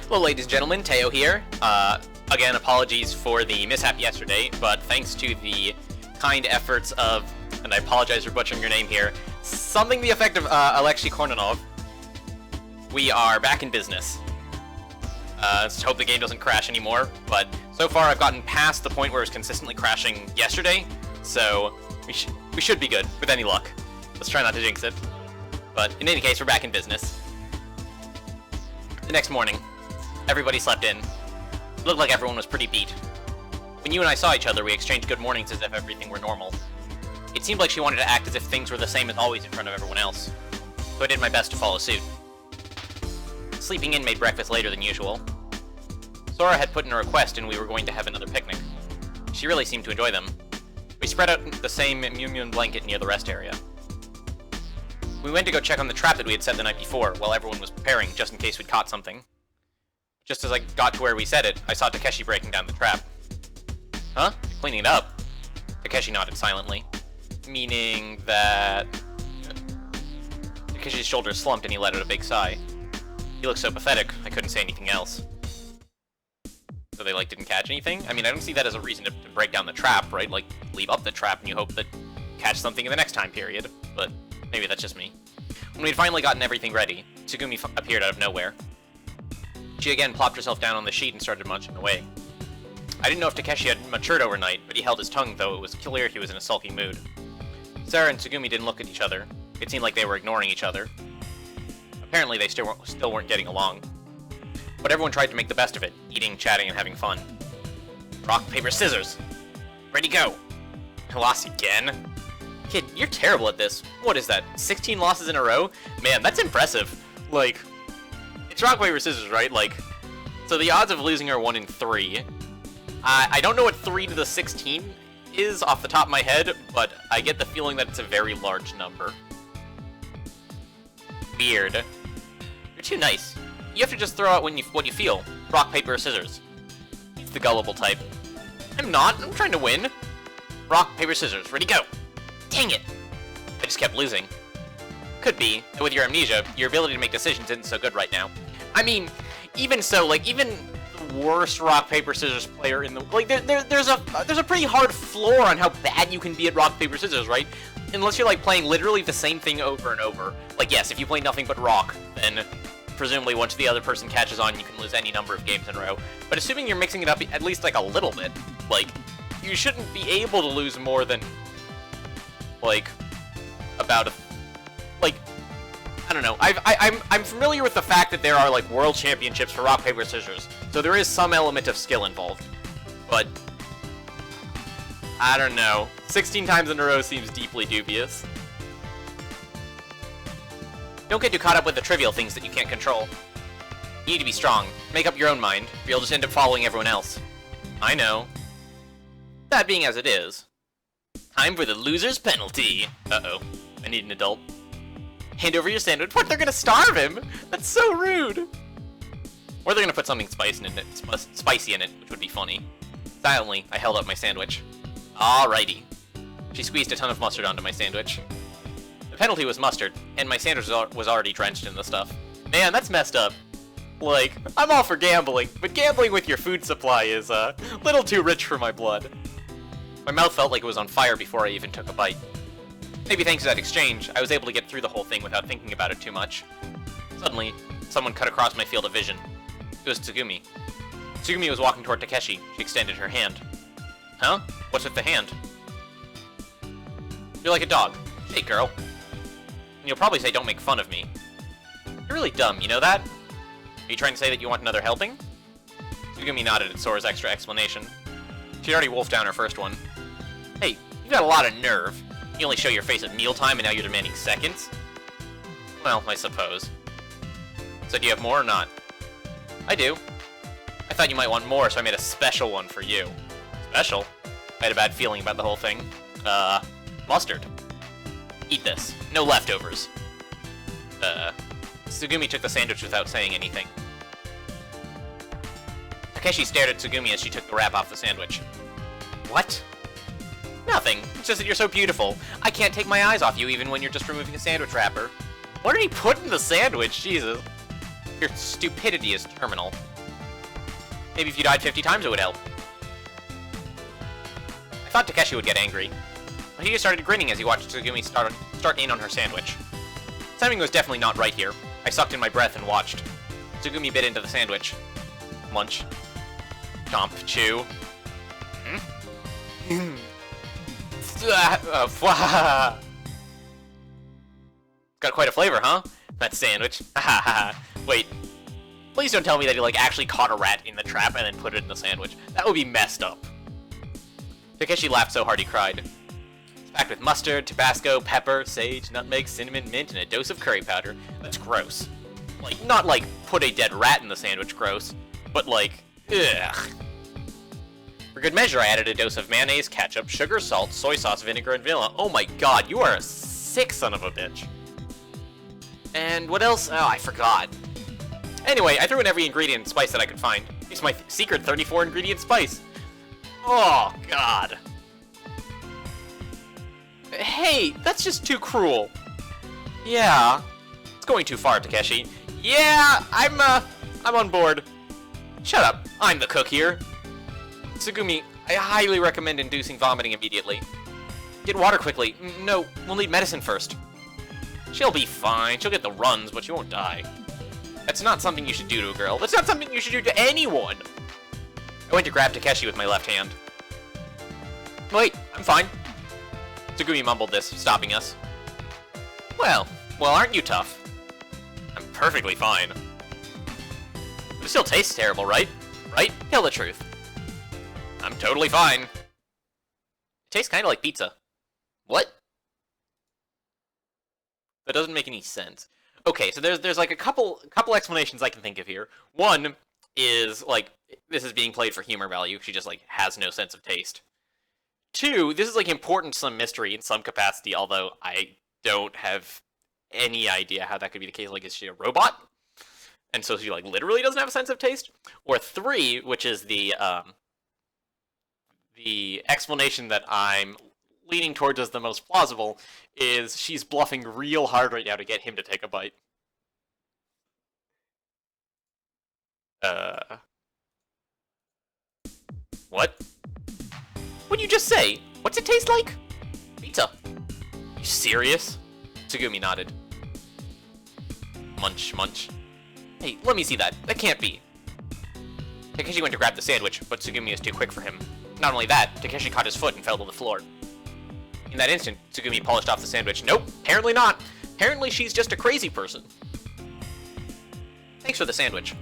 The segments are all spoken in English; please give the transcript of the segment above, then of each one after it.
Hello ladies and gentlemen, Teo here. Again, apologies for the mishap yesterday, but thanks to the kind efforts of, and I apologize for butchering your name here, something the effect of Alexei Kornanov, we are back in business. Let's hope the game doesn't crash anymore, but so far I've gotten past the point where it was consistently crashing yesterday, so we should be good, with any luck. Let's try not to jinx it. But in any case, we're back in business. The next morning, everybody slept in. It looked like everyone was pretty beat. When you and I saw each other, we exchanged good mornings as if everything were normal. It seemed like she wanted to act as if things were the same as always in front of everyone else, so I did my best to follow suit. Sleeping in made breakfast later than usual. Sora had put in a request and we were going to have another picnic. She really seemed to enjoy them. We spread out the same Mew blanket near the rest area. We went to go check on the trap that we had set the night before, while everyone was preparing, just in case we'd caught something. Just as I got to where we set it, I saw Takeshi breaking down the trap. Huh? You're cleaning it up? Takeshi nodded silently. Meaning that... Takeshi's shoulders slumped and he let out a big sigh. He looked so pathetic, I couldn't say anything else. So they, didn't catch anything? I mean, I don't see that as a reason to break down the trap, right? Leave up the trap and you hope that catch something in the next time period. But maybe that's just me. When we'd finally gotten everything ready, Tsugumi appeared out of nowhere. She again plopped herself down on the sheet and started munching away. I didn't know if Takeshi had matured overnight, but he held his tongue, though it was clear he was in a sulky mood. Sarah and Tsugumi didn't look at each other. It seemed like they were ignoring each other. Apparently they still weren't getting along. But everyone tried to make the best of it, eating, chatting, and having fun. Rock, paper, scissors! Ready, go! I lost again? Kid, you're terrible at this. What is that, 16 losses in a row? Man, that's impressive. It's rock, paper, scissors, right? So the odds of losing are 1 in 3. I don't know what 3 to the 16 is off the top of my head, but I get the feeling that it's a very large number. Weird. You're too nice. You have to just throw out what you feel. Rock, paper, or scissors. It's the gullible type. I'm not. I'm trying to win. Rock, paper, scissors. Ready, go. Dang it. I just kept losing. Could be that with your amnesia, your ability to make decisions isn't so good right now. I mean, even so, even the worst rock, paper, scissors player in the... there's a pretty hard floor on how bad you can be at rock, paper, scissors, right? Unless you're, playing literally the same thing over and over. Yes, if you play nothing but rock, then... presumably once the other person catches on, you can lose any number of games in a row. But assuming you're mixing it up at least a little bit, you shouldn't be able to lose more than, about I don't know. I'm familiar with the fact that there are world championships for rock, paper, scissors, so there is some element of skill involved. But I don't know. 16 times in a row seems deeply dubious. Don't get too caught up with the trivial things that you can't control. You need to be strong. Make up your own mind, or you'll just end up following everyone else. I know. That being as it is. Time for the loser's penalty. Uh-oh. I need an adult. Hand over your sandwich. What? They're gonna starve him? That's so rude. Or they're gonna put something spicy in it, which would be funny. Silently, I held up my sandwich. Alrighty. She squeezed a ton of mustard onto my sandwich. The penalty was mustard, and my sandwich was already drenched in the stuff. Man, that's messed up. I'm all for gambling, but gambling with your food supply is, a little too rich for my blood. My mouth felt like it was on fire before I even took a bite. Maybe thanks to that exchange, I was able to get through the whole thing without thinking about it too much. Suddenly, someone cut across my field of vision. It was Tsugumi. Tsugumi was walking toward Takeshi. She extended her hand. Huh? What's with the hand? You're like a dog. Hey, girl. And you'll probably say don't make fun of me. You're really dumb, you know that? Are you trying to say that you want another helping? Tsugumi nodded at Sora's extra explanation. She'd already wolfed down her first one. Hey, you got a lot of nerve. You only show your face at mealtime and now you're demanding seconds? Well, I suppose. So do you have more or not? I do. I thought you might want more, so I made a special one for you. Special? I had a bad feeling about the whole thing. Mustard. Eat this. No leftovers. Tsugumi took the sandwich without saying anything. Takeshi stared at Tsugumi as she took the wrap off the sandwich. What? Nothing. It's just that you're so beautiful. I can't take my eyes off you even when you're just removing a sandwich wrapper. What did he put in the sandwich? Jesus. Your stupidity is terminal. Maybe if you died 50 times it would help. I thought Takeshi would get angry, but he just started grinning as he watched Tsugumi start in on her sandwich. Something was definitely not right here. I sucked in my breath and watched. Tsugumi bit into the sandwich. Munch. Chomp. Chew. Got quite a flavor, huh? That sandwich. Wait. Please don't tell me that he, like, actually caught a rat in the trap and then put it in the sandwich. That would be messed up. Takeshi laughed so hard he cried. It's packed with mustard, Tabasco, pepper, sage, nutmeg, cinnamon, mint, and a dose of curry powder. That's gross. Like, not like, put a dead rat in the sandwich gross, but like, ugh. For good measure, I added a dose of mayonnaise, ketchup, sugar, salt, soy sauce, vinegar, and vanilla. Oh my god, you are a sick son of a bitch. And what else? Oh, I forgot. Anyway, I threw in every ingredient and spice that I could find. It's my secret 34 ingredient spice. Oh, God. Hey, that's just too cruel. Yeah. It's going too far, Takeshi. Yeah, I'm on board. Shut up. I'm the cook here. Tsugumi, I highly recommend inducing vomiting immediately. Get water quickly. No, we'll need medicine first. She'll be fine. She'll get the runs, but she won't die. That's not something you should do to a girl. That's not something you should do to anyone! I went to grab Takeshi with my left hand. Wait, I'm fine. Tsugumi mumbled this, stopping us. Well, aren't you tough? I'm perfectly fine. But it still tastes terrible, right? Right? Tell the truth. I'm totally fine. It tastes kind of like pizza. What? That doesn't make any sense. Okay, so there's like a couple explanations I can think of here. One is, like, this is being played for humor value. She just, like, has no sense of taste. Two, this is, like, important some mystery in some capacity, although I don't have any idea how that could be the case. Like, is she a robot? And so she, like, literally doesn't have a sense of taste? Or three, which is the explanation that I'm leaning towards as the most plausible, is she's bluffing real hard right now to get him to take a bite. What? What'd you just say? What's it taste like? Pizza. You serious? Tsugumi nodded. Munch, munch. Hey, let me see that. That can't be. Takeshi went to grab the sandwich, but Tsugumi was too quick for him. Not only that, Takeshi caught his foot and fell to the floor. In that instant, Tsugumi polished off the sandwich. Nope, apparently not. Apparently she's just a crazy person. Thanks for the sandwich.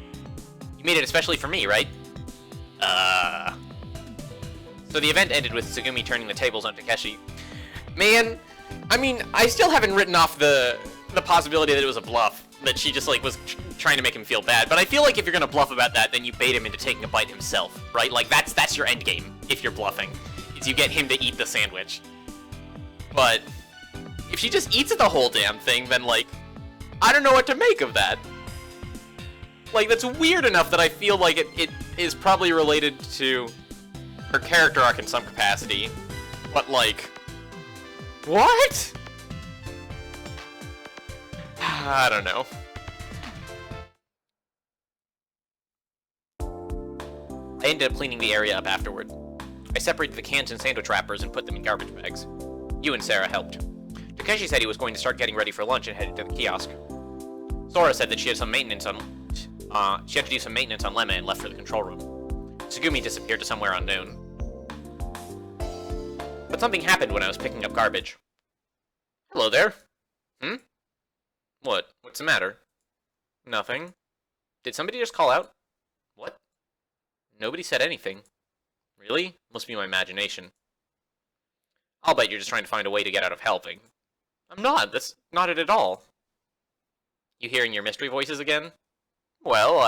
You made it especially for me, right? So the event ended with Tsugumi turning the tables on Takeshi. Man, I mean, I still haven't written off the possibility that it was a bluff. That she just, like, was trying to make him feel bad. But I feel like if you're gonna bluff about that, then you bait him into taking a bite himself, right? Like, that's your end game, if you're bluffing. Is you get him to eat the sandwich. But if she just eats the whole damn thing, then, like, I don't know what to make of that. Like, that's weird enough that I feel like it is probably related to her character arc in some capacity. But, like, what? I don't know. I ended up cleaning the area up afterward. I separated the cans and sandwich wrappers and put them in garbage bags. You and Sarah helped. Takeshi said he was going to start getting ready for lunch and headed to the kiosk. Sora said that she had some maintenance on she had to do some maintenance on Lemma and left for the control room. Tsugumi disappeared to somewhere unknown. But something happened when I was picking up garbage. Hello there. What? What's the matter? Nothing. Did somebody just call out? What? Nobody said anything. Really? Must be my imagination. I'll bet you're just trying to find a way to get out of helping. I'm not. That's not it at all. You hearing your mystery voices again? Well,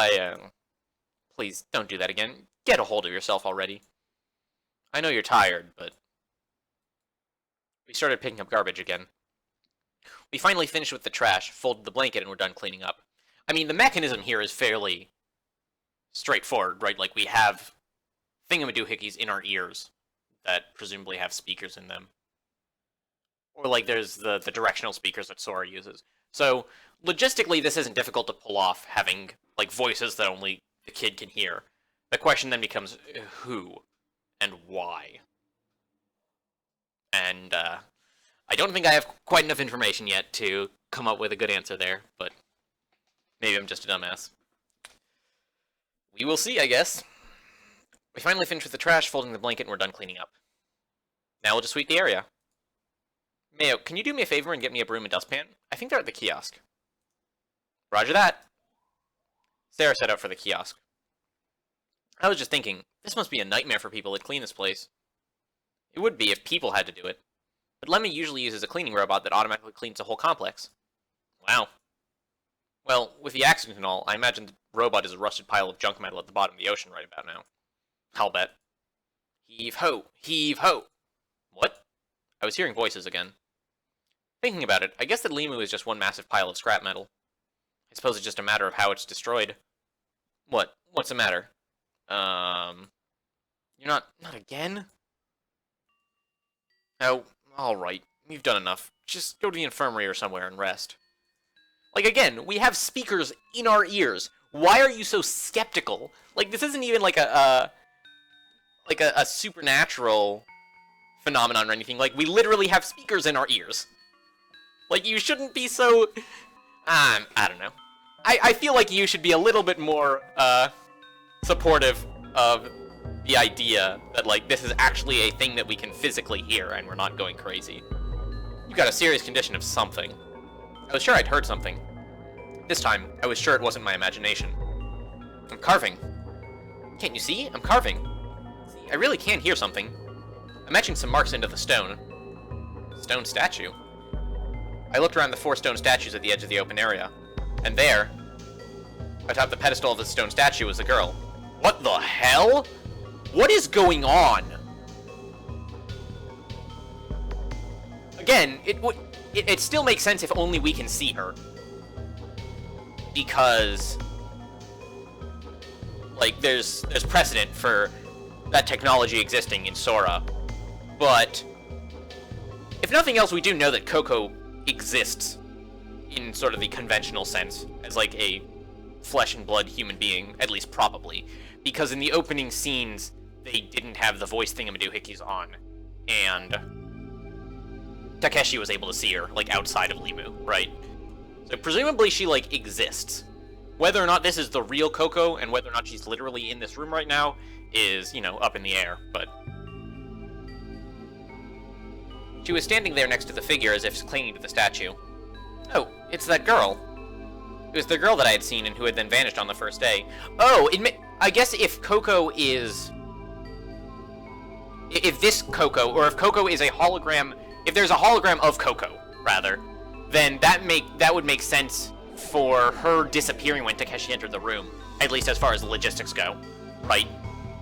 Please, don't do that again. Get a hold of yourself already. I know you're tired, but... We started picking up garbage again. We finally finished with the trash, folded the blanket, and were done cleaning up. I mean, the mechanism here is fairly straightforward, right? Like, we have thingamadoohickeys in our ears that presumably have speakers in them. Or, like, there's the directional speakers that Sora uses. So, logistically, this isn't difficult to pull off, having, like, voices that only the kid can hear. The question then becomes who and why. And I don't think I have quite enough information yet to come up with a good answer there, but maybe I'm just a dumbass. We will see, I guess. We finally finished with the trash, folding the blanket, and we're done cleaning up. Now we'll just sweep the area. Mayo, can you do me a favor and get me a broom and dustpan? I think they're at the kiosk. Roger that. Sarah set out for the kiosk. I was just thinking, this must be a nightmare for people to clean this place. It would be if people had to do it. But Lemmy usually uses a cleaning robot that automatically cleans the whole complex. Wow. Well, with the accident and all, I imagine the robot is a rusted pile of junk metal at the bottom of the ocean right about now. I'll bet. Heave ho! Heave ho! What? I was hearing voices again. Thinking about it, I guess that Limu is just one massive pile of scrap metal. I suppose it's just a matter of how it's destroyed. What? What's the matter? You're not again? Oh, alright. You've done enough. Just go to the infirmary or somewhere and rest. Like, again, we have speakers in our ears. Why are you so skeptical? Like, this isn't even like a supernatural phenomenon or anything. Like, we literally have speakers in our ears. Like, you shouldn't be so... I don't know. I feel like you should be a little bit more, supportive of the idea that, like, this is actually a thing that we can physically hear and we're not going crazy. You've got a serious condition of something. I was sure I'd heard something. This time, I was sure it wasn't my imagination. I'm carving. Can't you see? I'm carving. See, I really can hear something. I'm etching some marks into the stone. Stone statue. I looked around the 4 stone statues at the edge of the open area, and there, atop the pedestal of the stone statue, was a girl. What the hell? What is going on? Again, it still makes sense if only we can see her. Because, like, there's precedent for that technology existing in Sora. But, if nothing else, we do know that Coco exists in sort of the conventional sense as, like, a flesh and blood human being, at least probably. Because in the opening scenes, they didn't have the voice thingamadoohickeys on. And Takeshi was able to see her, like, outside of Limu, right? So presumably she, like, exists. Whether or not this is the real Coco, and whether or not she's literally in this room right now, is, you know, up in the air, but... She was standing there next to the figure as if clinging to the statue. Oh, it's that girl. It was the girl that I had seen and who had then vanished on the first day. Oh, I guess if Coco is... If this Coco, or if Coco is a hologram... If there's a hologram of Coco, rather, then that would make sense for her disappearing when Takeshi entered the room, at least as far as the logistics go, right?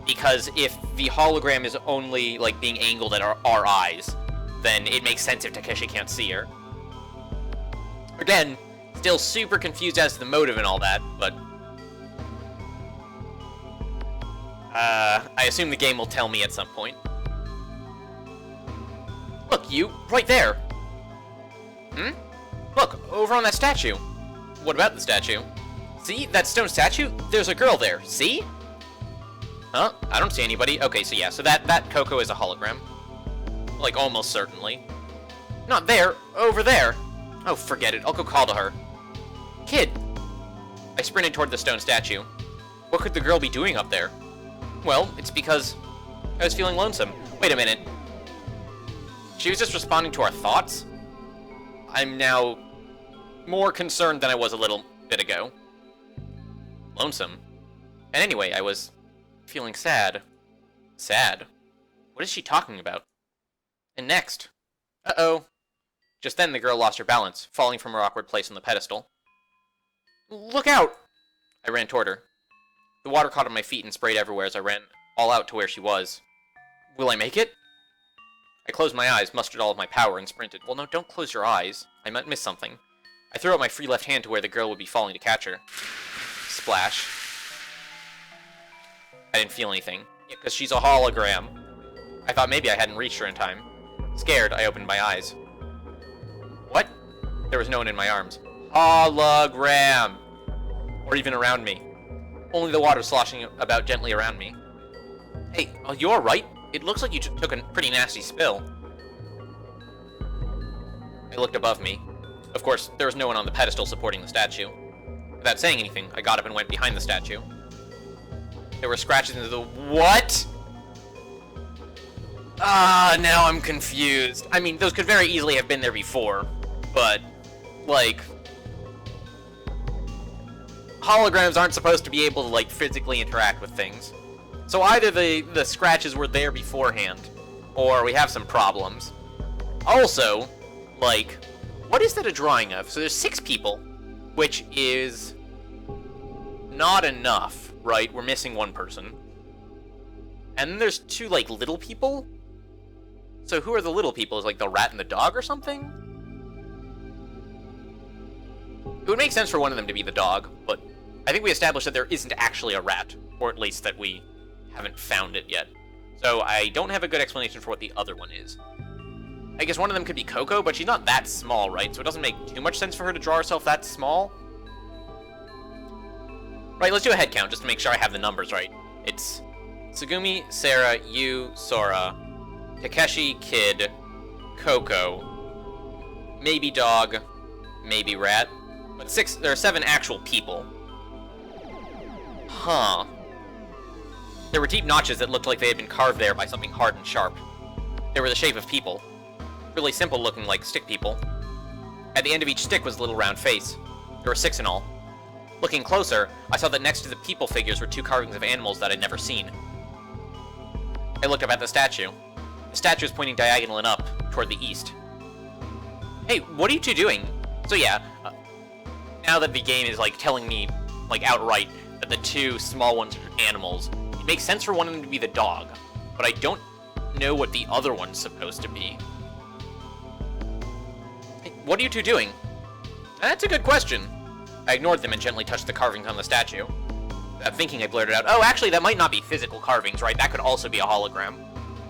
Because if the hologram is only, like, being angled at our eyes, then it makes sense if Takeshi can't see her. Again, still super confused as to the motive and all that, but... I assume the game will tell me at some point. Look, you, right there! Hmm? Look, over on that statue. What about the statue? See, that stone statue? There's a girl there, see? Huh? I don't see anybody. Okay, so yeah, so that Coco is a hologram. Like, almost certainly. Not there, over there. Oh, forget it, I'll go call to her. Kid! I sprinted toward the stone statue. What could the girl be doing up there? Well, it's because I was feeling lonesome. Wait a minute. She was just responding to our thoughts? I'm now more concerned than I was a little bit ago. Lonesome. And anyway, I was feeling sad. Sad? What is she talking about? And next... Uh-oh. Just then the girl lost her balance, falling from her awkward place on the pedestal. Look out! I ran toward her. The water caught on my feet and sprayed everywhere as I ran all out to where she was. Will I make it? I closed my eyes, mustered all of my power, and sprinted. Well, no, don't close your eyes. I might miss something. I threw out my free left hand to where the girl would be falling to catch her. Splash. I didn't feel anything. Yeah, because she's a hologram. I thought maybe I hadn't reached her in time. Scared, I opened my eyes. What? There was no one in my arms. Hologram! Or even around me. only the water sloshing about gently around me. Hey, are you alright? It looks like you took a pretty nasty spill. I looked above me. Of course, there was no one on the pedestal supporting the statue. Without saying anything, I got up and went behind the statue. There were scratches into the... What? Ah, now I'm confused. I mean, those could very easily have been there before, but, like... holograms aren't supposed to be able to, like, physically interact with things. So either the scratches were there beforehand, or we have some problems. Also, like, what is that a drawing of? So there's 6 people, which is not enough, right? We're missing 1 person. And then there's 2, like, little people? So who are the little people? Is, like, the rat and the dog or something? It would make sense for one of them to be the dog, but I think we established that there isn't actually a rat, or at least that we haven't found it yet. So I don't have a good explanation for what the other one is. I guess one of them could be Coco, but she's not that small, right? So it doesn't make too much sense for her to draw herself that small. Right, let's do a head count just to make sure I have the numbers right. It's Tsugumi, Sarah, Yu, Sora, Takeshi, Kid, Coco, maybe dog, maybe rat. But there are 7 actual people. Huh. There were deep notches that looked like they had been carved there by something hard and sharp. They were the shape of people. Really simple looking, like stick people. At the end of each stick was a little round face. There were 6 in all. Looking closer, I saw that next to the people figures were 2 carvings of animals that I'd never seen. I looked up at the statue. The statue was pointing diagonal and up, toward the east. Hey, what are you 2 doing? So yeah, now that the game is, like, telling me, like, outright that the 2 small ones are animals, it makes sense for one of them to be the dog, but I don't know what the other one's supposed to be. Hey, what are you 2 doing? That's a good question. I ignored them and gently touched the carvings on the statue. Without thinking, I blurted out, oh, actually, that might not be physical carvings, right? That could also be a hologram.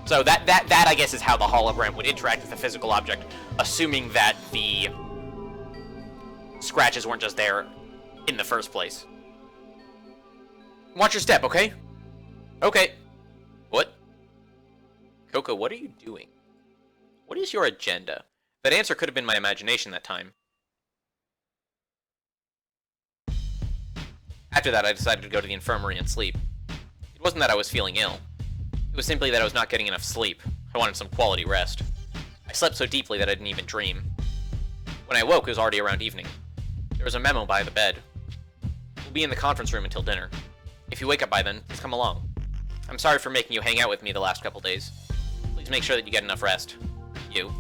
So that I guess, is how the hologram would interact with a physical object, assuming that the scratches weren't just there in the first place. Watch your step, okay? Okay. What? Coco, what are you doing? What is your agenda? That answer could have been my imagination that time. After that, I decided to go to the infirmary and sleep. It wasn't that I was feeling ill. It was simply that I was not getting enough sleep. I wanted some quality rest. I slept so deeply that I didn't even dream. When I woke, it was already around evening. There was a memo by the bed. We'll be in the conference room until dinner. If you wake up by then, please come along. I'm sorry for making you hang out with me the last couple days. Please make sure that you get enough rest. You.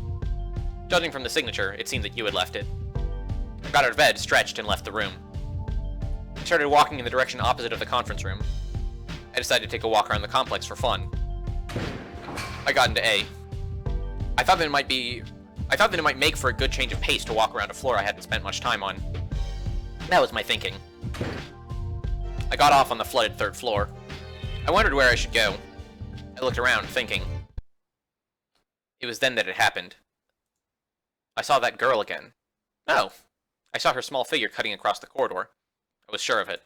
Judging from the signature, it seemed that you had left it. I got out of bed, stretched, and left the room. I started walking in the direction opposite of the conference room. I decided to take a walk around the complex for fun. I got into A. I thought that it might make for a good change of pace to walk around a floor I hadn't spent much time on. That was my thinking. I got off on the flooded 3rd floor. I wondered where I should go. I looked around, thinking. It was then that it happened. I saw that girl again. Oh. I saw her small figure cutting across the corridor. I was sure of it.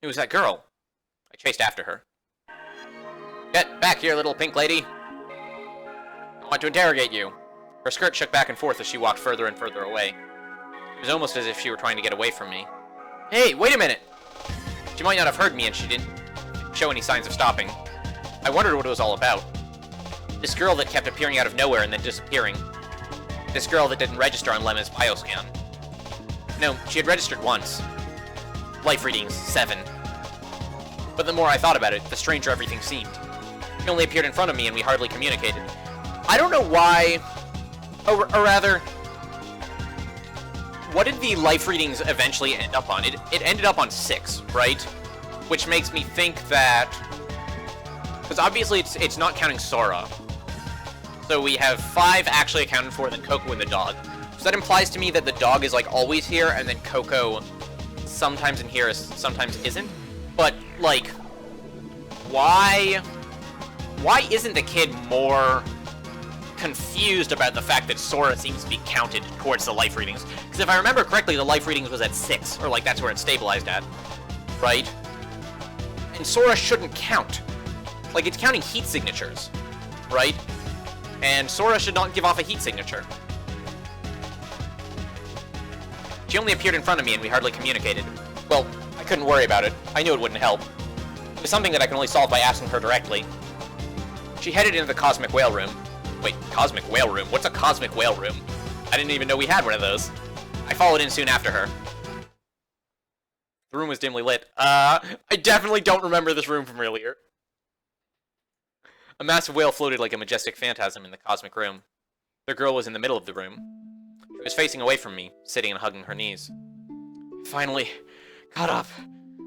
It was that girl. I chased after her. Get back here, little pink lady. I want to interrogate you. Her skirt shook back and forth as she walked further and further away. It was almost as if she were trying to get away from me. Hey, wait a minute! She might not have heard me and she didn't show any signs of stopping. I wondered what it was all about. This girl that kept appearing out of nowhere and then disappearing. This girl that didn't register on Lemma's bioscan. No, she had registered once. Life readings, 7. But the more I thought about it, the stranger everything seemed. She only appeared in front of me and we hardly communicated. I don't know why... Or rather... What did the life readings eventually end up on? It ended up on 6, right? Which makes me think that... Because obviously it's not counting Sora. So we have 5 actually accounted for, then Coco and the dog. So that implies to me that the dog is, like, always here, and then Coco sometimes in here, sometimes isn't. But, like, why isn't the kid more confused about the fact that Sora seems to be counted towards the life readings? Because if I remember correctly, the life readings was at 6, or, like, that's where it stabilized at, right? And Sora shouldn't count. Like, it's counting heat signatures, right? And Sora should not give off a heat signature. She only appeared in front of me and we hardly communicated. Well, I couldn't worry about it. I knew it wouldn't help. It was something that I can only solve by asking her directly. She headed into the Cosmic Whale Room. Wait, Cosmic Whale Room? What's a Cosmic Whale Room? I didn't even know we had one of those. I followed in soon after her. The room was dimly lit. I definitely don't remember this room from earlier. A massive whale floated like a majestic phantasm in the cosmic room. The girl was in the middle of the room. She was facing away from me, sitting and hugging her knees. Finally, got up.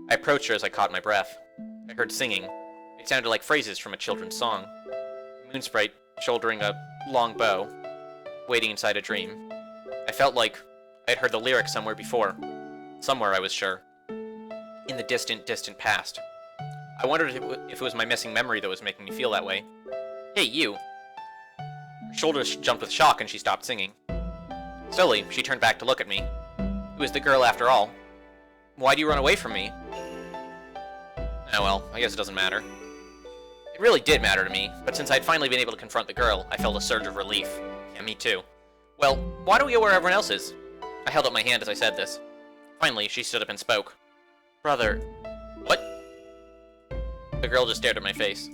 I approached her as I caught my breath. I heard singing. It sounded like phrases from a children's song. Moon Sprite shouldering a long bow, waiting inside a dream. I felt like I had heard the lyrics somewhere before. Somewhere, I was sure. In the distant, distant past. I wondered if it was my missing memory that was making me feel that way. Hey, you! Her shoulders jumped with shock and she stopped singing. Slowly, she turned back to look at me. It was the girl after all. Why do you run away from me? Oh well, I guess it doesn't matter. It really did matter to me, but since I'd finally been able to confront the girl, I felt a surge of relief. Yeah, me too. Well, why don't we go where everyone else is? I held up my hand as I said this. Finally, she stood up and spoke. Brother... What? The girl just stared at my face.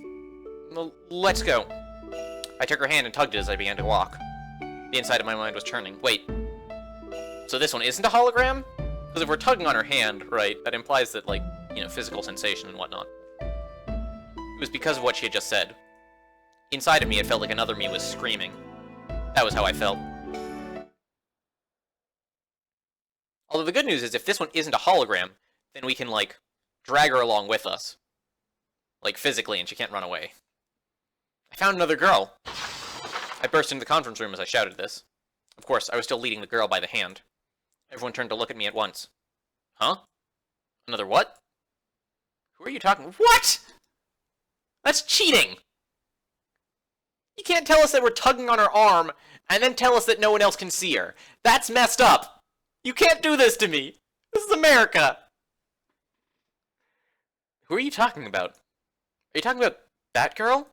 Well, let's go. I took her hand and tugged it as I began to walk. The inside of my mind was churning. Wait. So this one isn't a hologram? Because if we're tugging on her hand, right, that implies that, like, you know, physical sensation and whatnot. It was because of what she had just said. Inside of me, it felt like another me was screaming. That was how I felt. Although the good news is, if this one isn't a hologram, then we can, like, drag her along with us. Like, physically, and she can't run away. I found another girl! I burst into the conference room as I shouted this. Of course, I was still leading the girl by the hand. Everyone turned to look at me at once. Huh? Another what? Who are you talking? What?! That's cheating! You can't tell us that we're tugging on her arm, and then tell us that no one else can see her. That's messed up! You can't do this to me! This is America! Who are you talking about? Are you talking about that girl?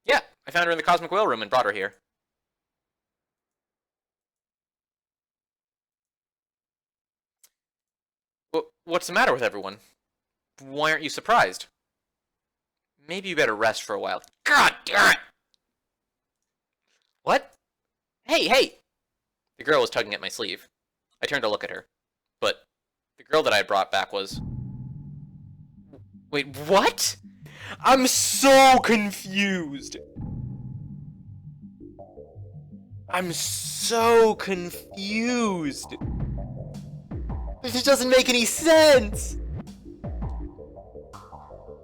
Yeah, I found her in the Cosmic Whale Room and brought her here. What's the matter with everyone? Why aren't you surprised? Maybe you better rest for a while. God damn it! What? Hey, hey! The girl was tugging at my sleeve. I turned to look at her. But the girl that I had brought back was... Wait, what? I'm so confused! I'm so confused! This doesn't make any sense!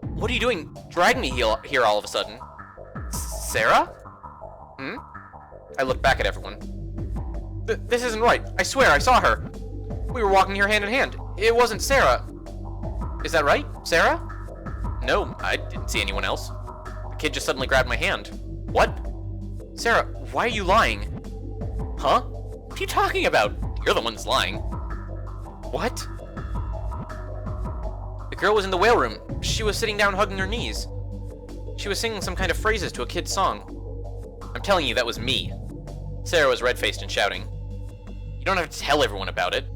What are you doing dragging me here all of a sudden? Sarah? Hmm? I looked back at everyone. This isn't right. I swear, I saw her. We were walking here hand in hand. It wasn't Sarah. Is that right? Sarah? No, I didn't see anyone else. The kid just suddenly grabbed my hand. What? Sarah, why are you lying? Huh? What are you talking about? You're the one that's lying. What? The girl was in the whale room. She was sitting down hugging her knees. She was singing some kind of phrases to a kid's song. I'm telling you, that was me. Sarah was red-faced and shouting. You don't have to tell everyone about it.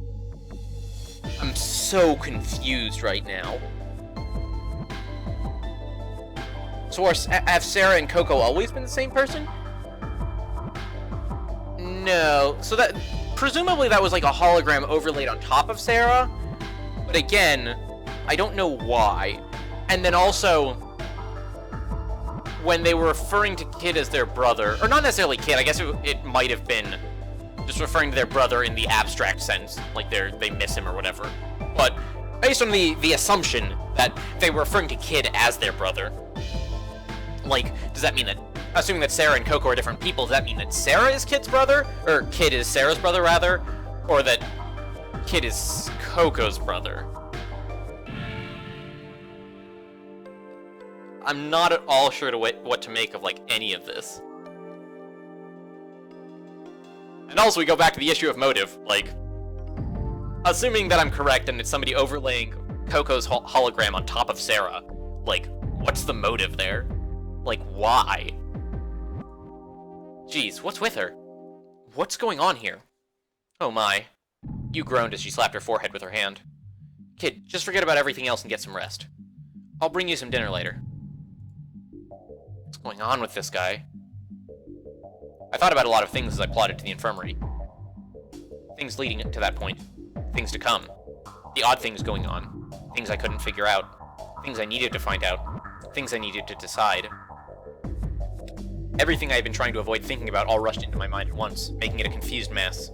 I'm so confused right now. Source, have Sarah and Coco always been the same person? No. So that... Presumably that was like a hologram overlaid on top of Sarah. But again, I don't know why. And then also... when they were referring to Kid as their brother, or not necessarily Kid, I guess it might have been just referring to their brother in the abstract sense, like they miss him or whatever. But based on the assumption that they were referring to Kid as their brother, like, does that mean that, assuming that Sarah and Coco are different people, does that mean that Sarah is Kid's brother? Or Kid is Sarah's brother, rather? Or that Kid is Coco's brother? I'm not at all sure what to make of, like, any of this. And also, we go back to the issue of motive. Like, assuming that I'm correct and it's somebody overlaying Coco's hologram on top of Sarah, Like, what's the motive there? Like, why? Jeez, what's with her? What's going on here? Oh my. You groaned as she slapped her forehead with her hand. Kid, just forget about everything else and get some rest. I'll bring you some dinner later. What's going on with this guy? I thought about a lot of things as I plodded to the infirmary. Things leading to that point. Things to come. The odd things going on. Things I couldn't figure out. Things I needed to find out. Things I needed to decide. Everything I had been trying to avoid thinking about all rushed into my mind at once, making it a confused mess.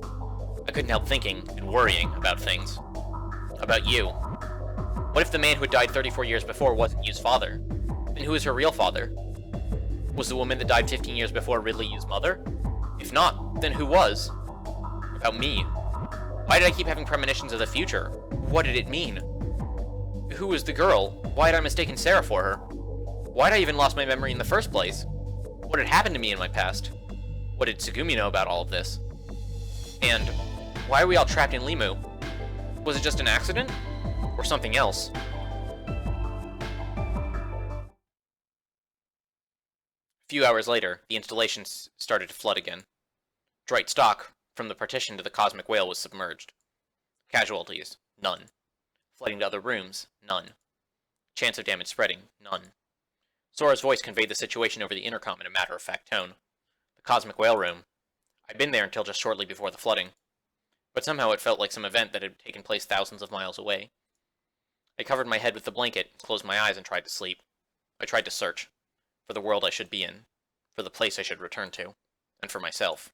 I couldn't help thinking and worrying about things. About you. What if the man who had died 34 years before wasn't Yu's father? Then who was her real father? Was the woman that died 15 years before really Yu's mother? If not, then who was? About me. Why did I keep having premonitions of the future? What did it mean? Who was the girl? Why had I mistaken Sarah for her? Why had I even lost my memory in the first place? What had happened to me in my past? What did Tsugumi know about all of this? And why are we all trapped in Limu? Was it just an accident? Or something else? A few hours later, the installation started to flood again. Drite stock from the partition to the cosmic whale was submerged. Casualties, none. Flooding to other rooms, none. Chance of damage spreading, none. Sora's voice conveyed the situation over the intercom in a matter-of-fact tone. The cosmic whale room. I'd been there until just shortly before the flooding. But somehow it felt like some event that had taken place thousands of miles away. I covered my head with the blanket, closed my eyes, and tried to sleep. I tried to search. For the world I should be in. For the place I should return to. And for myself.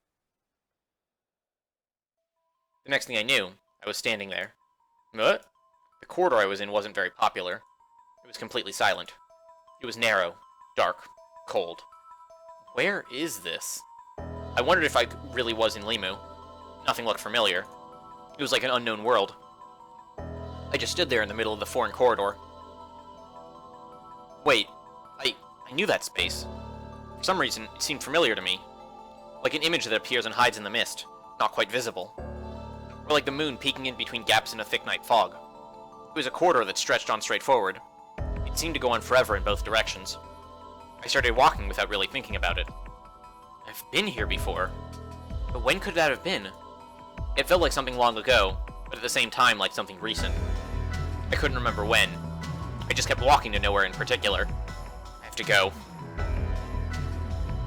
The next thing I knew, I was standing there. What? The corridor I was in wasn't very popular. It was completely silent. It was narrow, dark, cold. Where is this? I wondered if I really was in Limu. Nothing looked familiar. It was like an unknown world. I just stood there in the middle of the foreign corridor. Wait, I knew that space. For some reason, it seemed familiar to me. Like an image that appears and hides in the mist, not quite visible. Or like the moon peeking in between gaps in a thick night fog. It was a corridor that stretched on straight forward. It seemed to go on forever in both directions. I started walking without really thinking about it. I've been here before. But when could that have been? It felt like something long ago, but at the same time like something recent. I couldn't remember when. I just kept walking to nowhere in particular. I have to go.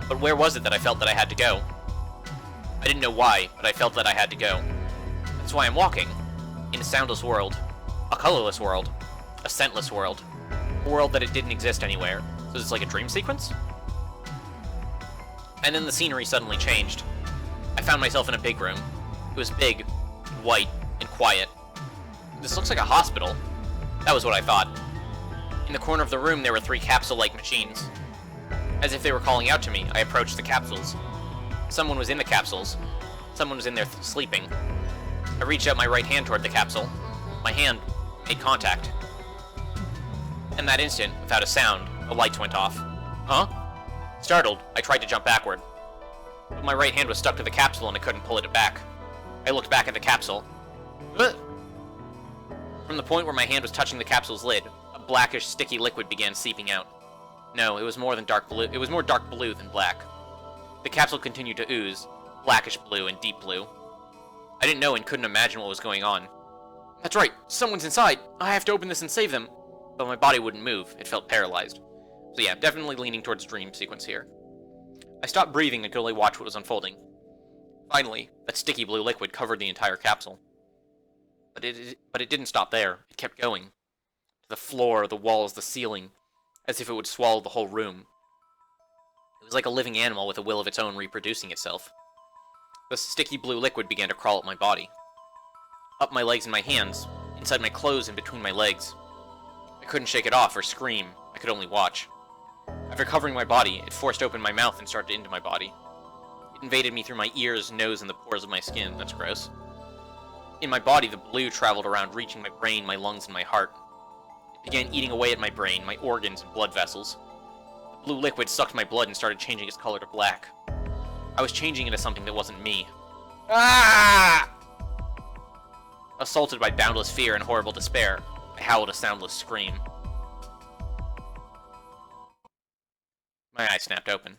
But where was it that I felt that I had to go? I didn't know why, but I felt that I had to go. That's why I'm walking. In a soundless world. A colorless world. A scentless world. A world that it didn't exist anywhere. So it's like a dream sequence? And then the scenery suddenly changed. I found myself in a big room. It was big, white, and quiet. This looks like a hospital. That was what I thought. In the corner of the room there were 3 capsule-like machines. As if they were calling out to me, I approached the capsules. Someone was in the capsules. Someone was in there sleeping. I reached out my right hand toward the capsule. My hand made contact. In that instant, without a sound, the lights went off. Huh? Startled, I tried to jump backward. But my right hand was stuck to the capsule and I couldn't pull it back. I looked back at the capsule. Ugh! From the point where my hand was touching the capsule's lid, a blackish, sticky liquid began seeping out. No, it was more than dark blue. It was more dark blue than black. The capsule continued to ooze, blackish blue and deep blue. I didn't know and couldn't imagine what was going on. That's right, someone's inside. I have to open this and save them. But my body wouldn't move. It felt paralyzed. So yeah, definitely leaning towards dream sequence here. I stopped breathing and could only watch what was unfolding. Finally, that sticky blue liquid covered the entire capsule. But it didn't stop there. It kept going. To the floor, the walls, the ceiling, as if it would swallow the whole room. It was like a living animal with a will of its own reproducing itself. The sticky blue liquid began to crawl up my body. Up my legs and my hands, inside my clothes and between my legs. I couldn't shake it off or scream. I could only watch. After covering my body, it forced open my mouth and started into my body. It invaded me through my ears, nose, and the pores of my skin. That's gross. In my body, the blue traveled around, reaching my brain, my lungs, and my heart. It began eating away at my brain, my organs, and blood vessels. The blue liquid sucked my blood and started changing its color to black. I was changing into something that wasn't me. Ah! Assaulted by boundless fear and horrible despair, I howled a soundless scream. My eyes snapped open.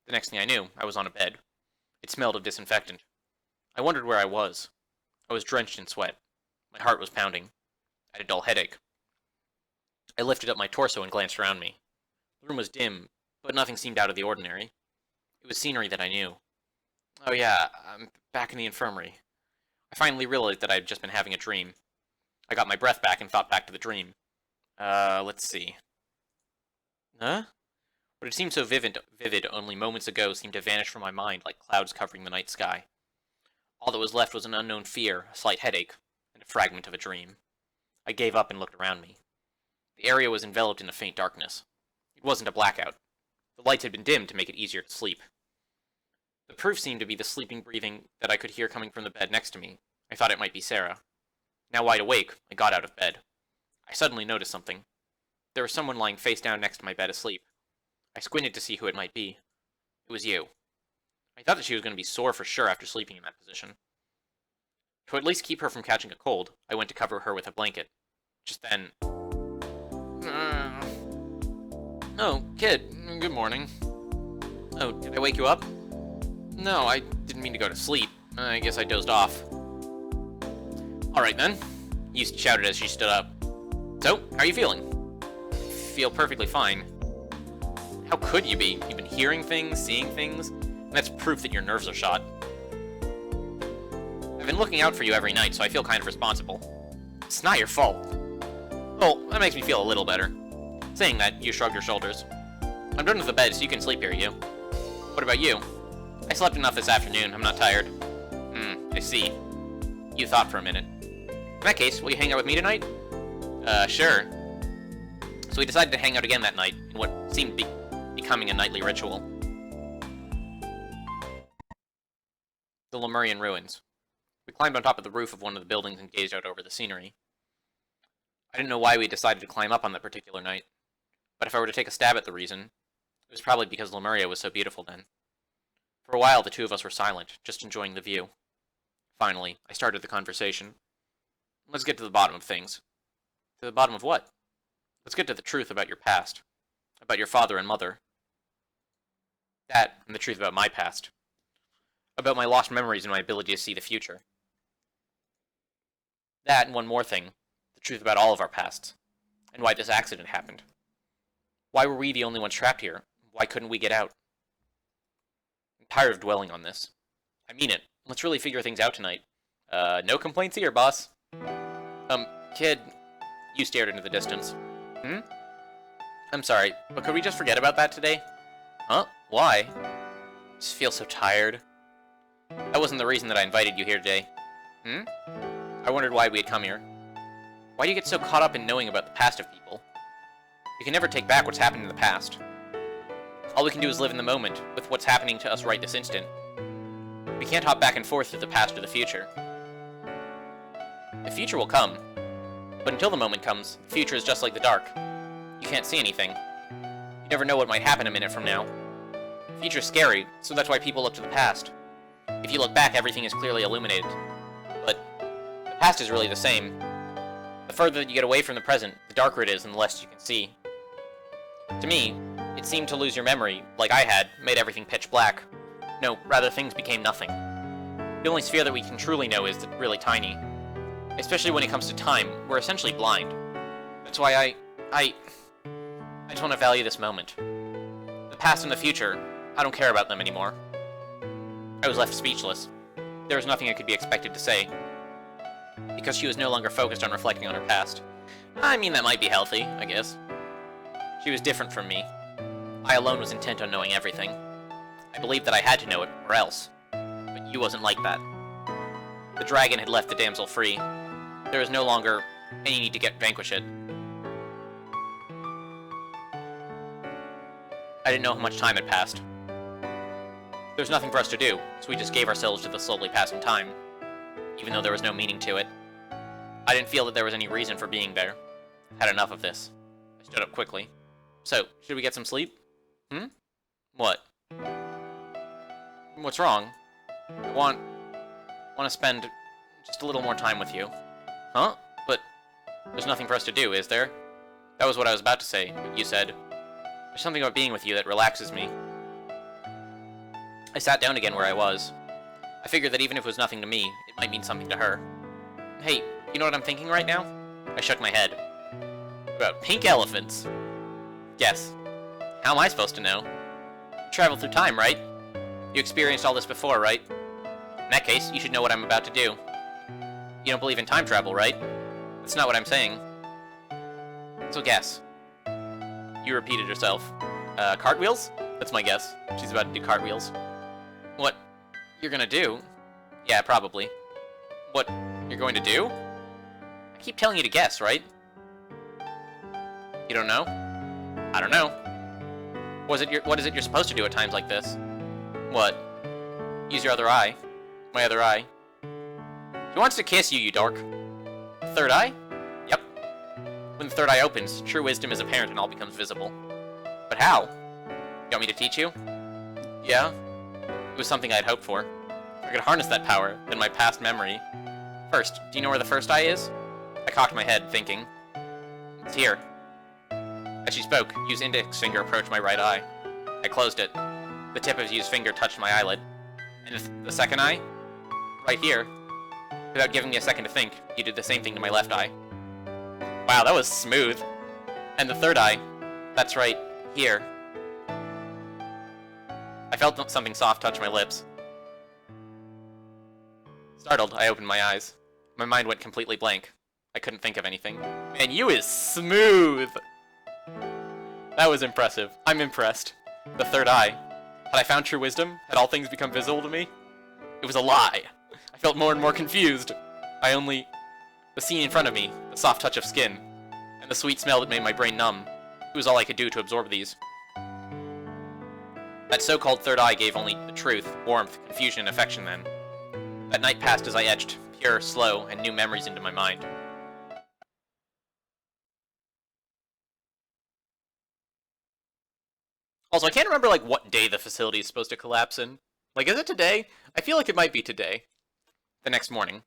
The next thing I knew, I was on a bed. It smelled of disinfectant. I wondered where I was. I was drenched in sweat. My heart was pounding. I had a dull headache. I lifted up my torso and glanced around me. The room was dim, but nothing seemed out of the ordinary. It was scenery that I knew. Oh yeah, I'm back in the infirmary. I finally realized that I had just been having a dream. I got my breath back and thought back to the dream. Let's see. Huh? What had seemed so vivid only moments ago seemed to vanish from my mind like clouds covering the night sky. All that was left was an unknown fear, a slight headache, and a fragment of a dream. I gave up and looked around me. The area was enveloped in a faint darkness. It wasn't a blackout. The lights had been dimmed to make it easier to sleep. The proof seemed to be the sleeping breathing that I could hear coming from the bed next to me. I thought it might be Sarah. Now wide awake, I got out of bed. I suddenly noticed something. There was someone lying face down next to my bed asleep. I squinted to see who it might be. It was you. I thought that she was going to be sore for sure after sleeping in that position. To at least keep her from catching a cold, I went to cover her with a blanket. Just then... Oh, kid, good morning. Oh, did I wake you up? No, I didn't mean to go to sleep. I guess I dozed off. Alright then, you shouted as she stood up. So, how are you feeling? Feel perfectly fine. How could you be? You've been hearing things, seeing things, and that's proof that your nerves are shot. I've been looking out for you every night, so I feel kind of responsible. It's not your fault. Well, that makes me feel a little better. Saying that, you shrugged your shoulders. I'm done with the bed, so you can sleep here, you. What about you? I slept enough this afternoon, I'm not tired. I see. You thought for a minute. In that case, will you hang out with me tonight? Sure. So we decided to hang out again that night, in what seemed to be becoming a nightly ritual. The Lemurian ruins. We climbed on top of the roof of one of the buildings and gazed out over the scenery. I didn't know why we decided to climb up on that particular night, but if I were to take a stab at the reason, it was probably because Lemuria was so beautiful then. For a while, the two of us were silent, just enjoying the view. Finally, I started the conversation. Let's get to the bottom of things. To the bottom of what? Let's get to the truth about your past. About your father and mother. That, and the truth about my past. About my lost memories and my ability to see the future. That, and one more thing. The truth about all of our pasts. And why this accident happened. Why were we the only ones trapped here? Why couldn't we get out? I'm tired of dwelling on this. I mean it. Let's really figure things out tonight. No complaints here, boss. Kid... You stared into the distance. I'm sorry, but could we just forget about that today? Huh? Why? I just feel so tired. That wasn't the reason that I invited you here today. I wondered why we had come here. Why do you get so caught up in knowing about the past of people? You can never take back what's happened in the past. All we can do is live in the moment, with what's happening to us right this instant. We can't hop back and forth through the past or the future. The future will come, but until the moment comes, the future is just like the dark. You can't see anything. You never know what might happen a minute from now. The future's scary, so that's why people look to the past. If you look back, everything is clearly illuminated. But the past is really the same. The further you get away from the present, the darker it is and the less you can see. To me, it seemed to lose your memory, like I had, made everything pitch black. No, rather things became nothing. The only sphere that we can truly know is really tiny. Especially when it comes to time, we're essentially blind. That's why I just want to value this moment. The past and the future, I don't care about them anymore. I was left speechless. There was nothing I could be expected to say. Because she was no longer focused on reflecting on her past. I mean, that might be healthy, I guess. She was different from me. I alone was intent on knowing everything. I believed that I had to know it, or else. But you wasn't like that. The dragon had left the damsel free. There was no longer any need to vanquish it. I didn't know how much time had passed. There was nothing for us to do, so we just gave ourselves to the slowly passing time, even though there was no meaning to it. I didn't feel that there was any reason for being there. Had enough of this. I stood up quickly. So, should we get some sleep? What? What's wrong? I want to spend just a little more time with you. Huh? But there's nothing for us to do, is there? That was what I was about to say, but you said, There's something about being with you that relaxes me. I sat down again where I was. I figured that even if it was nothing to me, it might mean something to her. Hey, you know what I'm thinking right now? I shook my head. About pink elephants. Yes. How am I supposed to know? You travel through time, right? You experienced all this before, right? In that case, you should know what I'm about to do. You don't believe in time travel, right? That's not what I'm saying. So guess. You repeated yourself. Cartwheels? That's my guess. She's about to do cartwheels. What you're gonna do? Yeah, probably. What you're going to do? I keep telling you to guess, right? You don't know? I don't know. What is it you're supposed to do at times like this? What? Use your other eye. My other eye. He wants to kiss you, you dork. Third eye? Yep. When the third eye opens, true wisdom is apparent and all becomes visible. But how? You want me to teach you? Yeah. It was something I had hoped for. I could harness that power, then my past memory. First, do you know where the first eye is? I cocked my head, thinking. It's here. As she spoke, Yu's index finger approached my right eye. I closed it. The tip of Yu's finger touched my eyelid. And the second eye? Right here. Without giving me a second to think, Yu did the same thing to my left eye. Wow, that was smooth. And the third eye? That's right, here. I felt something soft touch my lips. Startled, I opened my eyes. My mind went completely blank. I couldn't think of anything. Man, Yu is smooth! That was impressive. I'm impressed. The third eye. Had I found true wisdom? Had all things become visible to me? It was a lie! I felt more and more confused. The scene in front of me, the soft touch of skin, and the sweet smell that made my brain numb. It was all I could do to absorb these. That so-called third eye gave only the truth, warmth, confusion, and affection then. That night passed as I etched pure, slow, and new memories into my mind. Also, I can't remember, what day the facility is supposed to collapse in. Is it today? I feel like it might be today. The next morning.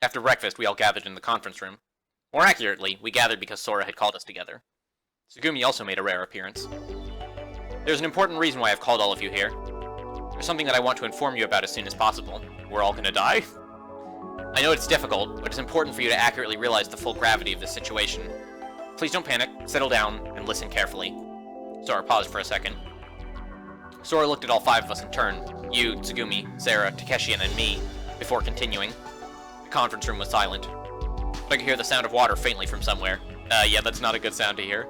After breakfast, we all gathered in the conference room. More accurately, we gathered because Sora had called us together. Tsugumi also made a rare appearance. There's an important reason why I've called all of you here. There's something that I want to inform you about as soon as possible. We're all gonna die? I know it's difficult, but it's important for you to accurately realize the full gravity of this situation. Please don't panic, settle down, and listen carefully. Sora paused for a second. Sora looked at all five of us in turn, Yu, Tsugumi, Sarah, Takeshi, and me, before continuing. The conference room was silent. But I could hear the sound of water faintly from somewhere. Yeah, that's not a good sound to hear.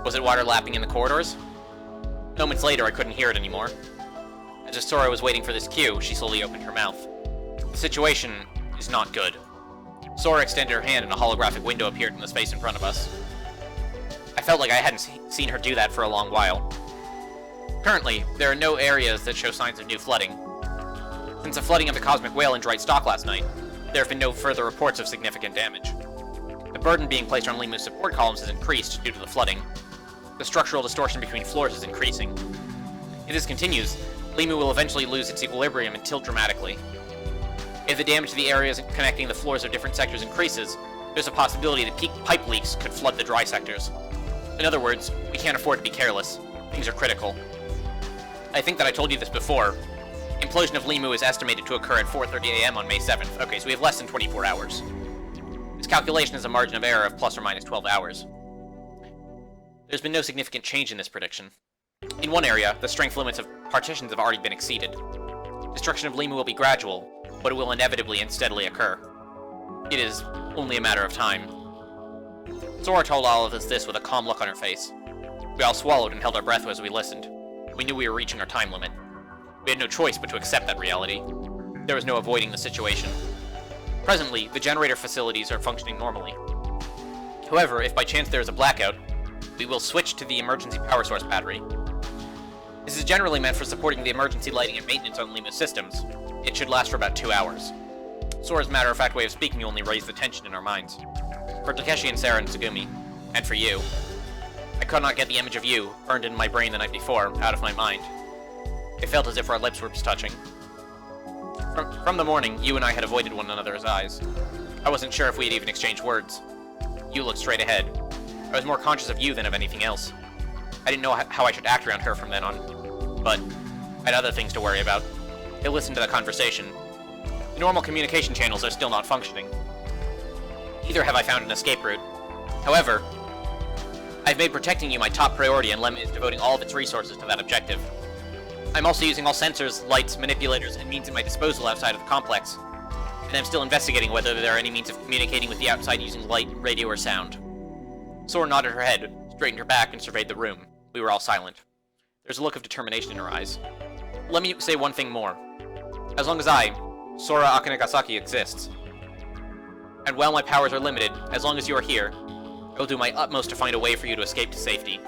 Was it water lapping in the corridors? Moments later, I couldn't hear it anymore. As if Sora was waiting for this cue, she slowly opened her mouth. The situation is not good. Sora extended her hand and a holographic window appeared in the space in front of us. I felt like I hadn't seen her do that for a long while. Currently, there are no areas that show signs of new flooding. Since the flooding of the Cosmic Whale in Dwight Stock last night, there have been no further reports of significant damage. The burden being placed on Limu's support columns has increased due to the flooding. The structural distortion between floors is increasing. If this continues, Limu will eventually lose its equilibrium and tilt dramatically. If the damage to the areas connecting the floors of different sectors increases, there's a possibility that peak pipe leaks could flood the dry sectors. In other words, we can't afford to be careless. Things are critical. I think that I told you this before. Implosion of Limu is estimated to occur at 4:30 AM on May 7th. Okay, so we have less than 24 hours. This calculation is a margin of error of plus or minus 12 hours. There's been no significant change in this prediction. In one area, the strength limits of partitions have already been exceeded. Destruction of Limu will be gradual, but it will inevitably and steadily occur. It is only a matter of time. Sora told all of us this with a calm look on her face. We all swallowed and held our breath as we listened. We knew we were reaching our time limit. We had no choice but to accept that reality. There was no avoiding the situation. Presently, the generator facilities are functioning normally. However, if by chance there is a blackout, we will switch to the emergency power source battery. This is generally meant for supporting the emergency lighting and maintenance on Limu's systems. It should last for about 2 hours. Sora's matter-of-fact way of speaking only raised the tension in our minds. For Takeshi and Sarah and Tsugumi, and for you, I could not get the image of you, burned in my brain the night before, out of my mind. It felt as if our lips were touching. From the morning, you and I had avoided one another's eyes. I wasn't sure if we had even exchanged words. You looked straight ahead. I was more conscious of you than of anything else. I didn't know how I should act around her from then on, but I had other things to worry about. They listened to the conversation. The normal communication channels are still not functioning. Neither have I found an escape route. However, I've made protecting you my top priority, and Lem is devoting all of its resources to that objective. I'm also using all sensors, lights, manipulators, and means at my disposal outside of the complex. And I'm still investigating whether there are any means of communicating with the outside using light, radio, or sound. Sora nodded her head, straightened her back, and surveyed the room. We were all silent. There's a look of determination in her eyes. Let me say one thing more. As long as I, Sora Akanagasaki, exists, and while my powers are limited, as long as you are here, I will do my utmost to find a way for you to escape to safety.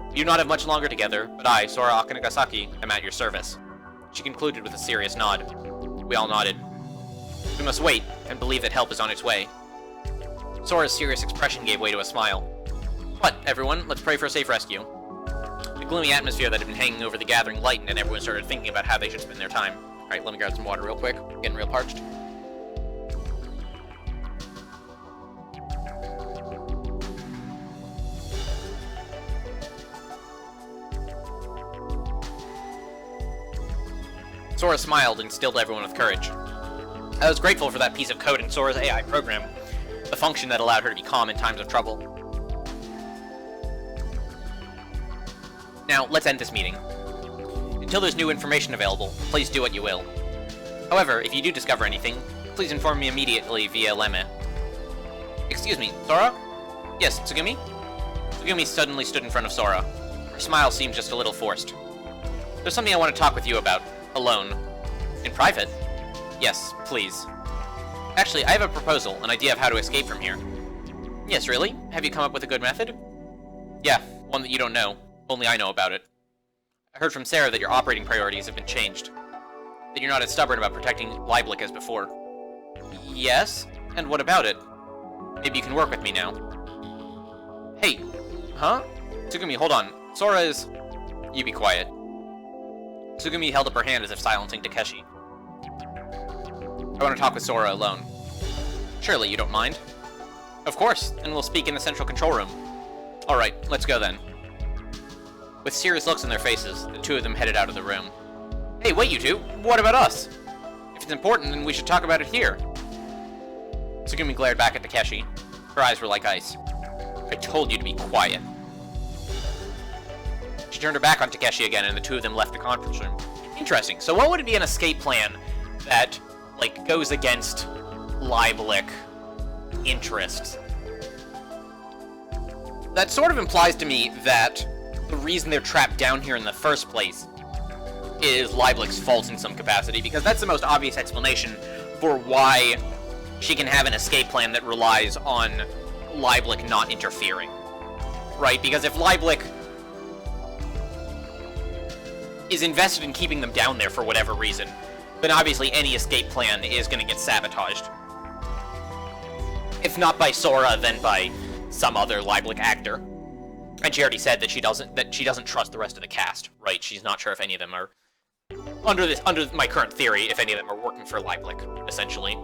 We do not have much longer together, but I, Sora Akanagasaki, am at your service. She concluded with a serious nod. We all nodded. We must wait, and believe that help is on its way. Sora's serious expression gave way to a smile. What, everyone? Let's pray for a safe rescue. The gloomy atmosphere that had been hanging over the gathering lightened, and everyone started thinking about how they should spend their time. Alright, let me grab some water real quick. Getting real parched. Sora smiled and stilled everyone with courage. I was grateful for that piece of code in Sora's AI program, the function that allowed her to be calm in times of trouble. Now, let's end this meeting. Until there's new information available, please do what you will. However, if you do discover anything, please inform me immediately via Lemme. Excuse me, Sora? Yes, Tsugumi? Tsugumi suddenly stood in front of Sora. Her smile seemed just a little forced. There's something I want to talk with you about. Alone. In private? Yes, please. Actually, I have a proposal, an idea of how to escape from here. Yes, really? Have you come up with a good method? Yeah, one that you don't know. Only I know about it. I heard from Sarah that your operating priorities have been changed. That you're not as stubborn about protecting Lieblich as before. Yes? And what about it? Maybe you can work with me now. Hey. Huh? Tsugumi, hold on. Sora is... You be quiet. Tsugumi held up her hand as if silencing Takeshi. I want to talk with Sora alone. Surely you don't mind? Of course, and we'll speak in the central control room. Alright, let's go then. With serious looks on their faces, the two of them headed out of the room. Hey, wait you two! What about us? If it's important, then we should talk about it here. Tsugumi glared back at Takeshi. Her eyes were like ice. I told you to be quiet. She turned her back on Takeshi again, and the two of them left the conference room. Interesting. So what would be an escape plan that, like, goes against Lieblich interests? That sort of implies to me that the reason they're trapped down here in the first place is Lieblich's fault in some capacity, because that's the most obvious explanation for why she can have an escape plan that relies on Lieblich not interfering. Right? Because if Lieblich is invested in keeping them down there for whatever reason, then obviously any escape plan is going to get sabotaged. If not by Sora, then by some other Lieblich actor. And she already said that she doesn't trust the rest of the cast, right? She's not sure if any of them are under my current theory, if any of them are working for Lieblich, essentially.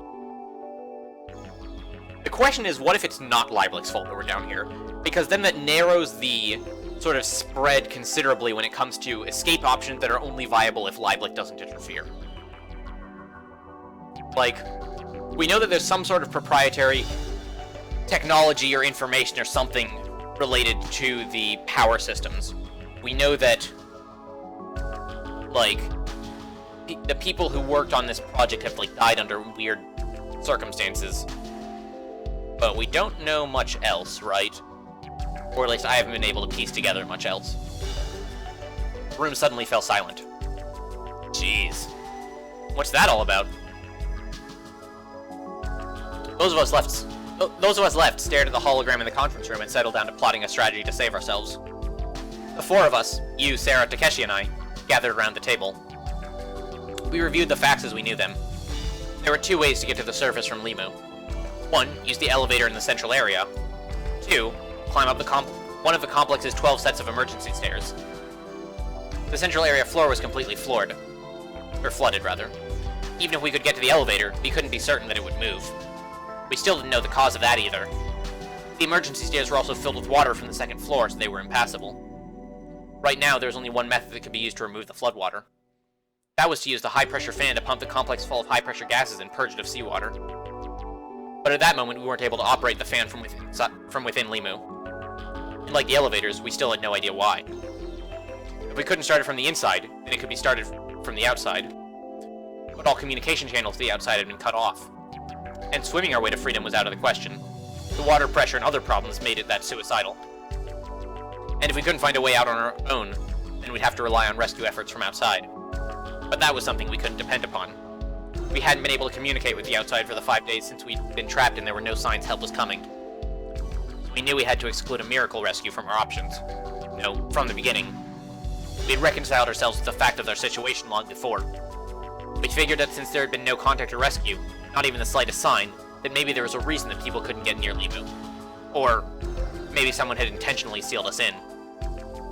The question is, what if it's not Lieblich's fault that we're down here? Because then that narrows the sort of spread considerably when it comes to escape options that are only viable if Lieblich doesn't interfere. Like, we know that there's some sort of proprietary technology or information or something related to the power systems. We know that, like, the people who worked on this project have, like, died under weird circumstances. But we don't know much else, right? Or at least I haven't been able to piece together much else. The room suddenly fell silent. Jeez. What's that all about? Those of us left stared at the hologram in the conference room and settled down to plotting a strategy to save ourselves. The four of us, you, Sarah, Takeshi, and I, gathered around the table. We reviewed the facts as we knew them. There were two ways to get to the surface from Limu. One, use the elevator in the central area. Two, climb up one of the complex's 12 sets of emergency stairs. The central area floor was completely flooded. Even if we could get to the elevator, we couldn't be certain that it would move. We still didn't know the cause of that either. The emergency stairs were also filled with water from the second floor, so they were impassable. Right now, there was only one method that could be used to remove the floodwater. That was to use the high-pressure fan to pump the complex full of high-pressure gases and purge it of seawater. But at that moment, we weren't able to operate the fan from within Limu. And like the elevators, we still had no idea why. If we couldn't start it from the inside, then it could be started from the outside. But all communication channels to the outside had been cut off. And swimming our way to freedom was out of the question. The water pressure and other problems made it that suicidal. And if we couldn't find a way out on our own, then we'd have to rely on rescue efforts from outside. But that was something we couldn't depend upon. We hadn't been able to communicate with the outside for the 5 days since we'd been trapped and there were no signs help was coming. So we knew we had to exclude a miracle rescue from our options. No, from the beginning. We had reconciled ourselves with the fact of their situation long before. We figured that since there had been no contact or rescue, not even the slightest sign, that maybe there was a reason that people couldn't get near Limu. Or maybe someone had intentionally sealed us in.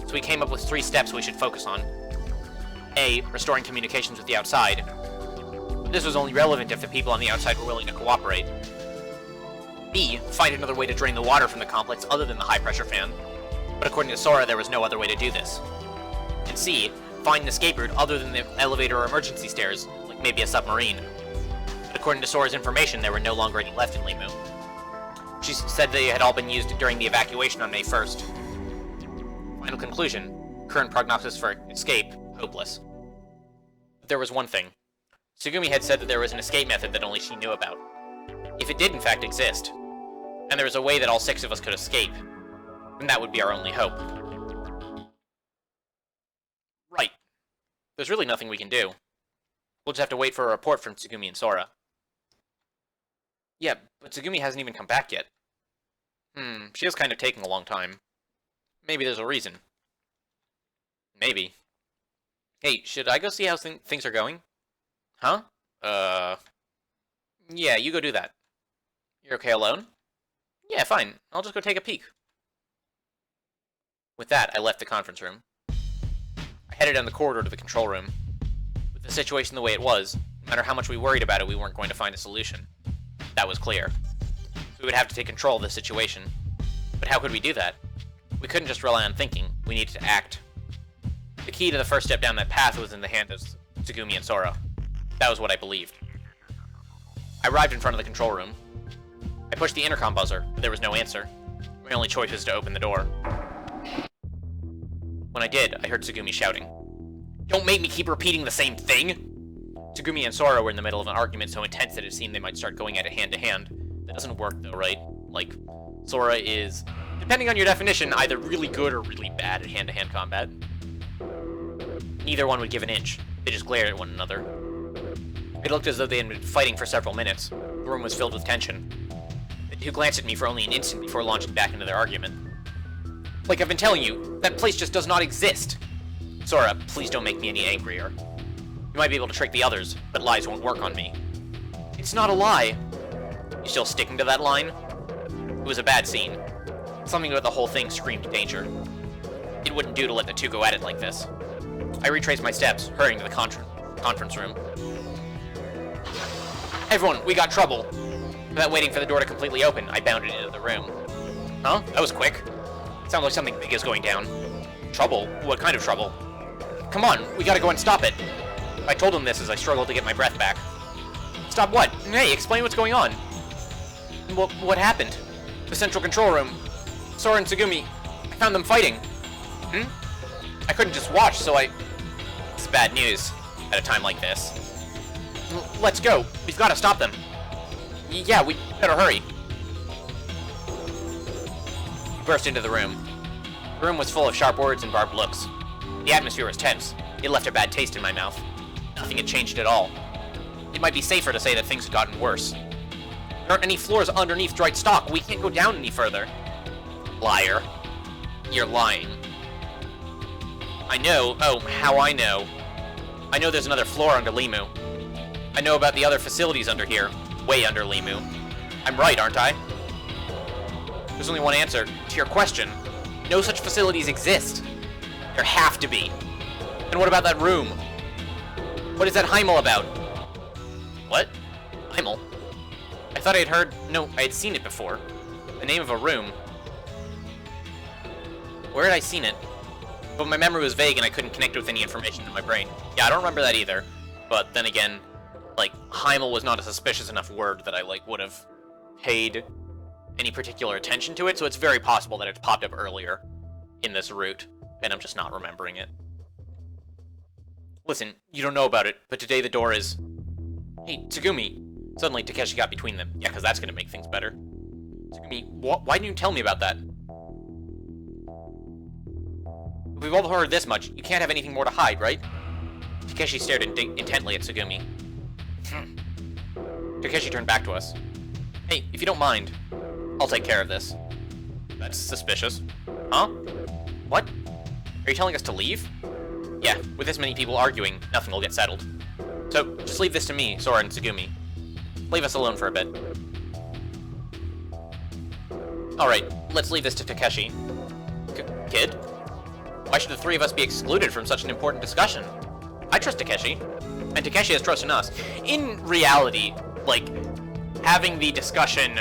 So we came up with 3 steps we should focus on. A. Restoring communications with the outside. This was only relevant if the people on the outside were willing to cooperate. B. Find another way to drain the water from the complex other than the high-pressure fan. But according to Sora, there was no other way to do this. And C. Find an escape route other than the elevator or emergency stairs, like maybe a submarine. But according to Sora's information, there were no longer any left in Limu. She said they had all been used during the evacuation on May 1st. Final conclusion. Current prognosis for escape, hopeless. But there was one thing. Tsugumi had said that there was an escape method that only she knew about. If it did in fact exist, and there was a way that all 6 of us could escape, then that would be our only hope. Right. There's really nothing we can do. We'll just have to wait for a report from Tsugumi and Sora. Yeah, but Tsugumi hasn't even come back yet. She is kind of taking a long time. Maybe there's a reason. Maybe. Hey, should I go see how things are going? Huh? Yeah, you go do that. You're okay alone? Yeah, fine. I'll just go take a peek. With that, I left the conference room. I headed down the corridor to the control room. With the situation the way it was, no matter how much we worried about it, we weren't going to find a solution. That was clear. We would have to take control of the situation. But how could we do that? We couldn't just rely on thinking. We needed to act. The key to the first step down that path was in the hand of Tsugumi and Sora. That was what I believed. I arrived in front of the control room. I pushed the intercom buzzer, but there was no answer. My only choice was to open the door. When I did, I heard Tsugumi shouting, "Don't make me keep repeating the same thing!" Tsugumi and Sora were in the middle of an argument so intense that it seemed they might start going at it hand to hand. That doesn't work though, right? Like, Sora is, depending on your definition, either really good or really bad at hand-to-hand combat. Neither one would give an inch. They just glared at one another. It looked as though they had been fighting for several minutes. The room was filled with tension. The two glanced at me for only an instant before launching back into their argument. Like I've been telling you, that place just does not exist. Sora, please don't make me any angrier. You might be able to trick the others, but lies won't work on me. It's not a lie. You still sticking to that line? It was a bad scene. Something about the whole thing screamed danger. It wouldn't do to let the two go at it like this. I retraced my steps, hurrying to the conference room. Everyone, we got trouble! Without waiting for the door to completely open, I bounded into the room. Huh? That was quick. Sounds like something big is going down. Trouble? What kind of trouble? Come on, we gotta go and stop it. I told him this as I struggled to get my breath back. Stop what? Hey, explain what's going on. What happened? The central control room. Sora and Tsugumi. I found them fighting. I couldn't just watch, so I... It's bad news at a time like this. Let's go. We've got to stop them. Yeah, we better hurry. We burst into the room. The room was full of sharp words and barbed looks. The atmosphere was tense. It left a bad taste in my mouth. Nothing had changed at all. It might be safer to say that things had gotten worse. There aren't any floors underneath Dwight Stock. We can't go down any further. Liar. You're lying. I know. Oh, how I know. I know there's another floor under Limu. I know about the other facilities under here. Way under Limu. I'm right, aren't I? There's only one answer to your question. No such facilities exist. There have to be. And what about that room? What is that Heimel about? What? Heimel? I thought I had heard... No, I had seen it before. The name of a room. Where had I seen it? But my memory was vague and I couldn't connect it with any information in my brain. Yeah, I don't remember that either. But then again, like, Heimel was not a suspicious enough word that I, like, would have paid any particular attention to it, so it's very possible that it popped up earlier in this route, and I'm just not remembering it. Listen, you don't know about it, but today the door is... Hey, Tsugumi! Suddenly, Takeshi got between them. Yeah, because that's going to make things better. Tsugumi, why didn't you tell me about that? We've all heard this much. You can't have anything more to hide, right? Takeshi stared intently at Tsugumi. Takeshi turned back to us. Hey, if you don't mind, I'll take care of this. That's suspicious. Huh? What? Are you telling us to leave? Yeah, with this many people arguing, nothing will get settled. So, just leave this to me, Sora and Tsugumi. Leave us alone for a bit. Alright, let's leave this to Takeshi. Kid? Why should the three of us be excluded from such an important discussion? I trust Takeshi, and Takeshi has trust in us. In reality, like, having the discussion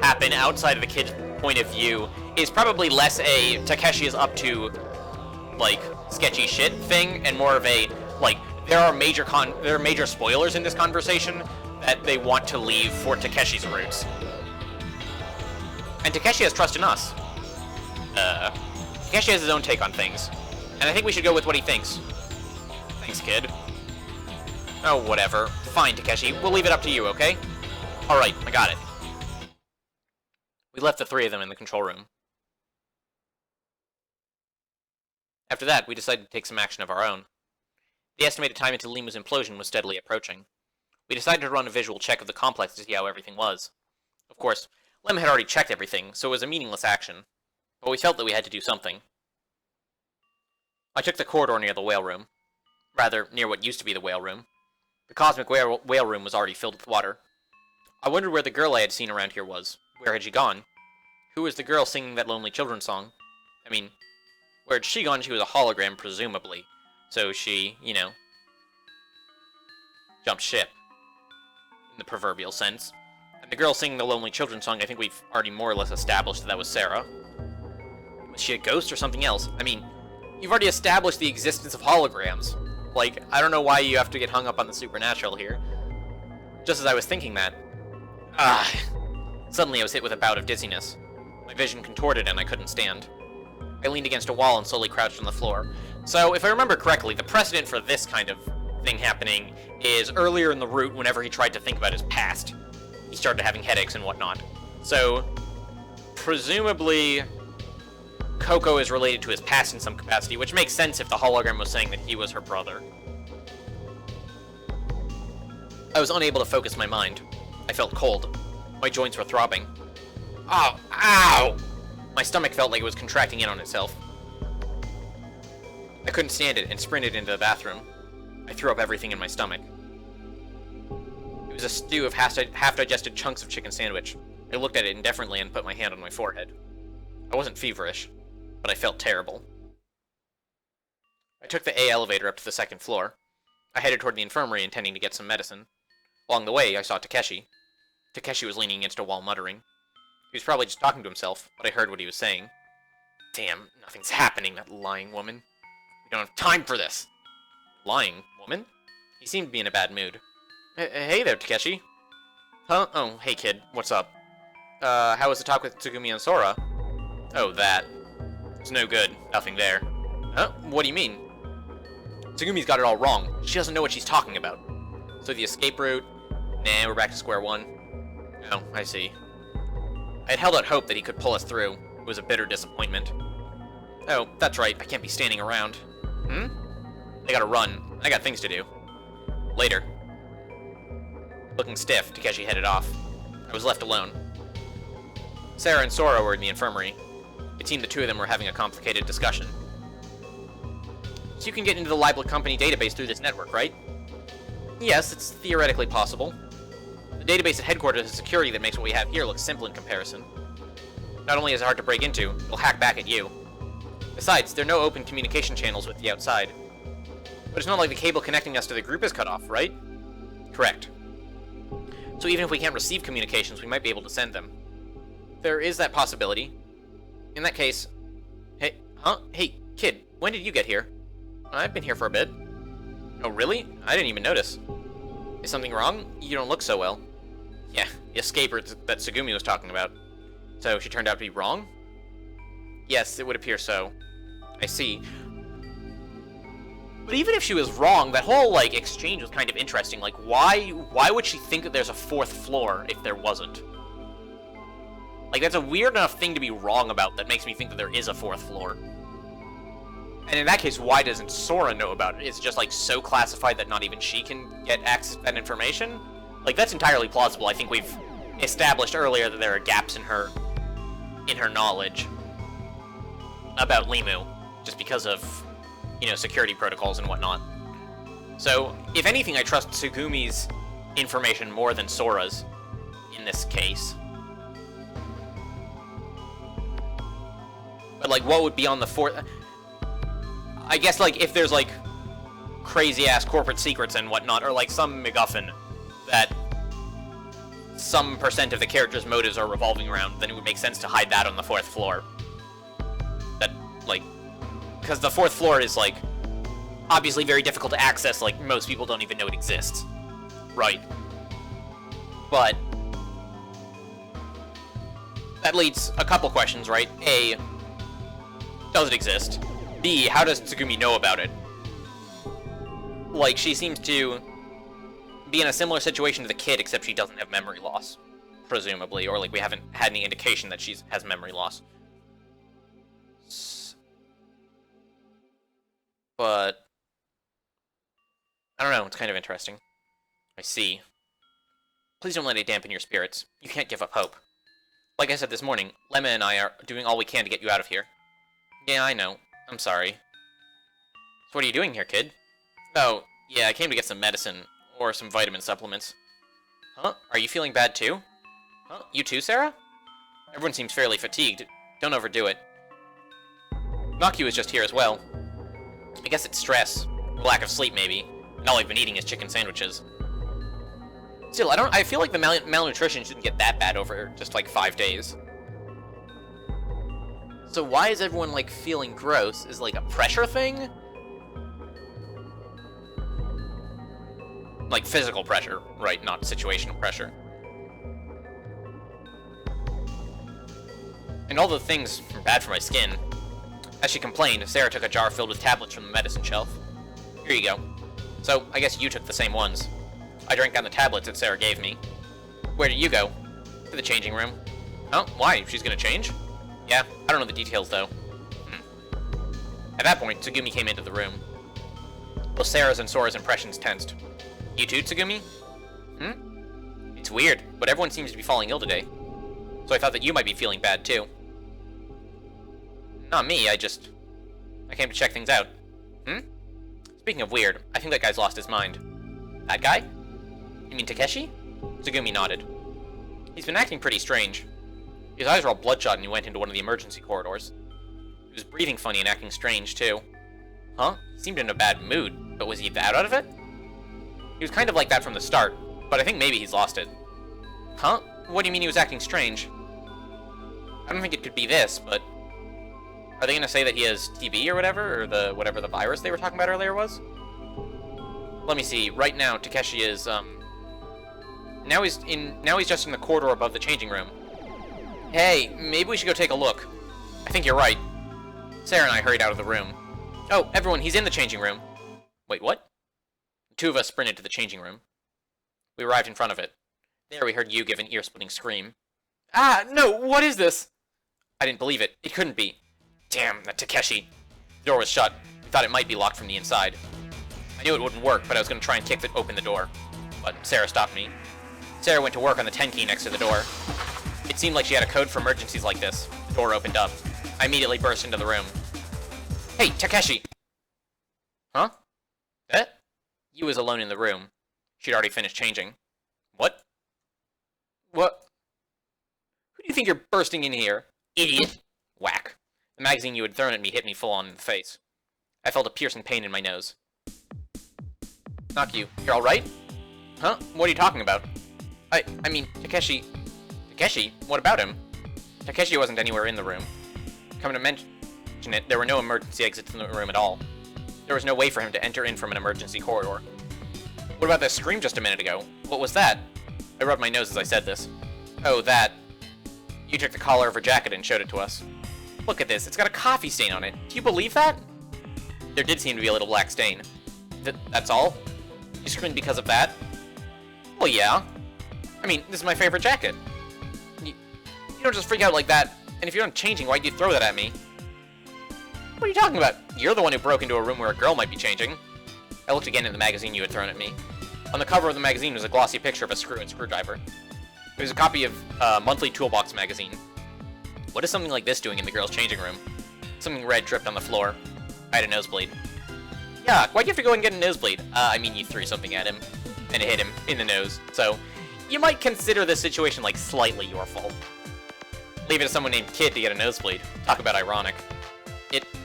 happen outside of the kid's point of view is probably less a Takeshi is up to, like, sketchy shit thing, and more of a, like, there are major spoilers in this conversation that they want to leave for Takeshi's roots. And Takeshi has trust in us. Takeshi has his own take on things, and I think we should go with what he thinks. Thanks, kid. Oh, whatever. Fine, Takeshi. We'll leave it up to you, okay? Alright, I got it. We left the three of them in the control room. After that, we decided to take some action of our own. The estimated time until Limu's implosion was steadily approaching. We decided to run a visual check of the complex to see how everything was. Of course, Lem had already checked everything, so it was a meaningless action. But we felt that we had to do something. I took the corridor near the whale room. Rather, near what used to be the whale room. The cosmic whale room was already filled with water. I wondered where the girl I had seen around here was. Where had she gone? Who was the girl singing that lonely children's song? I mean, where had she gone? She was a hologram, presumably. So she, you know, jumped ship. In the proverbial sense. And the girl singing the lonely children's song, I think we've already more or less established that was Sarah. Was she a ghost or something else? I mean, you've already established the existence of holograms. Like, I don't know why you have to get hung up on the supernatural here. Just as I was thinking that. Suddenly I was hit with a bout of dizziness. My vision contorted and I couldn't stand. I leaned against a wall and slowly crouched on the floor. So, if I remember correctly, the precedent for this kind of thing happening is earlier in the route whenever he tried to think about his past. He started having headaches and whatnot. So, presumably, Coco is related to his past in some capacity, which makes sense if the hologram was saying that he was her brother. I was unable to focus my mind. I felt cold. My joints were throbbing. Oh, ow! My stomach felt like it was contracting in on itself. I couldn't stand it and sprinted into the bathroom. I threw up everything in my stomach. It was a stew of half-digested chunks of chicken sandwich. I looked at it indifferently and put my hand on my forehead. I wasn't feverish, but I felt terrible. I took the A elevator up to the second floor. I headed toward the infirmary intending to get some medicine. Along the way, I saw Takeshi. Takeshi was leaning against a wall muttering. He was probably just talking to himself, but I heard what he was saying. Damn, nothing's happening, that lying woman. We don't have time for this. Lying woman? He seemed to be in a bad mood. Hey there, Takeshi. Huh? Oh, hey kid, what's up? How was the talk with Tsugumi and Sora? Oh, that. It's no good. Nothing there. Huh? What do you mean? Tsugumi's got it all wrong. She doesn't know what she's talking about. So the escape route? Nah, we're back to square one. Oh, I see. I had held out hope that he could pull us through. It was a bitter disappointment. Oh, that's right. I can't be standing around. I gotta run. I got things to do. Later. Looking stiff, Takeshi headed off. I was left alone. Sarah and Sora were in the infirmary. It seemed the two of them were having a complicated discussion. So you can get into the Libel Company database through this network, right? Yes, it's theoretically possible. The database at headquarters has security that makes what we have here look simple in comparison. Not only is it hard to break into, it'll hack back at you. Besides, there are no open communication channels with the outside. But it's not like the cable connecting us to the group is cut off, right? Correct. So even if we can't receive communications, we might be able to send them. there is that possibility. In that case... Hey, huh? Hey, kid, when did you get here? I've been here for a bit. Oh, really? I didn't even notice. Is something wrong? You don't look so well. Yeah, the escaper that Tsugumi was talking about. So, she turned out to be wrong? Yes, it would appear so. I see. But even if she was wrong, that whole, like, exchange was kind of interesting. Like, why would she think that there's a 4th floor if there wasn't? Like, that's a weird enough thing to be wrong about that makes me think that there is a 4th floor. And in that case, why doesn't Sora know about it? Is it just, like, so classified that not even she can get access to that information? Like, that's entirely plausible. I think we've established earlier that there are gaps in her knowledge about Limu, just because of, you know, security protocols and whatnot. So, if anything, I trust Tsugumi's information more than Sora's in this case. But, like, what would be on the 4th... I guess, like, if there's, like, crazy-ass corporate secrets and whatnot, or, like, some MacGuffin that some % of the character's motives are revolving around, then it would make sense to hide that on the 4th floor. That, like... Because the 4th floor is, like, obviously very difficult to access, like, most people don't even know it exists. Right. But... that leads a couple questions, right? A... does it exist? B, how does Tsugumi know about it? Like, she seems to be in a similar situation to the kid, except she doesn't have memory loss, presumably, or, like, we haven't had any indication that she has memory loss. But... I don't know, it's kind of interesting. I see. Please don't let it dampen your spirits. You can't give up hope. Like I said this morning, Lemma and I are doing all we can to get you out of here. Yeah, I know. I'm sorry. So what are you doing here, kid? Oh, yeah, I came to get some medicine, or some vitamin supplements. Huh? Are you feeling bad too? Huh? You too, Sarah? Everyone seems fairly fatigued. Don't overdo it. Maku is just here as well. I guess it's stress. Or lack of sleep, maybe. And all I've been eating is chicken sandwiches. Still, I feel like the malnutrition shouldn't get that bad over just, like, 5 days. So why is everyone, like, feeling gross? Is, like, a pressure thing? Like, physical pressure, right? Not situational pressure. And all the things are bad for my skin. As she complained, Sarah took a jar filled with tablets from the medicine shelf. Here you go. So, I guess you took the same ones. I drank down the tablets that Sarah gave me. Where did you go? To the changing room. Oh, why? She's gonna change? Yeah, I don't know the details, though. At that point, Tsugumi came into the room. Both Sarah's and Sora's impressions tensed. You too, Tsugumi? It's weird, but everyone seems to be falling ill today. So I thought that you might be feeling bad, too. Not me, I came to check things out. Speaking of weird, I think that guy's lost his mind. That guy? You mean Takeshi? Tsugumi nodded. He's been acting pretty strange. His eyes were all bloodshot and he went into one of the emergency corridors. He was breathing funny and acting strange, too. Huh? He seemed in a bad mood, but was he that out of it? He was kind of like that from the start, but I think maybe he's lost it. Huh? What do you mean he was acting strange? I don't think it could be this, but... Are they gonna say that he has TB or whatever? Or whatever the virus they were talking about earlier was? Let me see. Right now, Takeshi is, Now he's just in the corridor above the changing room. Hey, maybe we should go take a look. I think you're right. Sarah and I hurried out of the room. Oh, everyone, he's in the changing room. Wait, what? The two of us sprinted to the changing room. We arrived in front of it. There we heard Yu give an ear-splitting scream. Ah, no, what is this? I didn't believe it. It couldn't be. Damn, that Takeshi. The door was shut. We thought it might be locked from the inside. I knew it wouldn't work, but I was going to try and kick open the door. But Sarah stopped me. Sarah went to work on the 10 key next to the door. It seemed like she had a code for emergencies like this. The door opened up. I immediately burst into the room. Hey, Takeshi! Huh? Eh? Yu was alone in the room. She'd already finished changing. What? What? Who do you think you're bursting in here? Idiot! Whack. The magazine you had thrown at me hit me full on in the face. I felt a piercing pain in my nose. Naku, you're alright? Huh? What are you talking about? I mean, Takeshi... Takeshi? What about him? Takeshi wasn't anywhere in the room. Come to mention it, there were no emergency exits in the room at all. There was no way for him to enter in from an emergency corridor. What about that scream just a minute ago? What was that? I rubbed my nose as I said this. Oh, that. You took the collar of her jacket and showed it to us. Look at this, it's got a coffee stain on it. Do you believe that? There did seem to be a little black stain. That's all? You screamed because of that? Well, yeah. I mean, this is my favorite jacket. You don't just freak out like that, and if you're not changing, why'd you throw that at me? What are you talking about? You're the one who broke into a room where a girl might be changing. I looked again at the magazine you had thrown at me. On the cover of the magazine was a glossy picture of a screw and screwdriver. It was a copy of Monthly Toolbox magazine. What is something like this doing in the girls' changing room? Something red dripped on the floor. I had a nosebleed. Yeah, why'd you have to go and get a nosebleed? I mean, you threw something at him, and it hit him in the nose, so you might consider this situation like slightly your fault. Leave it to someone named Kid to get a nosebleed. Talk about ironic.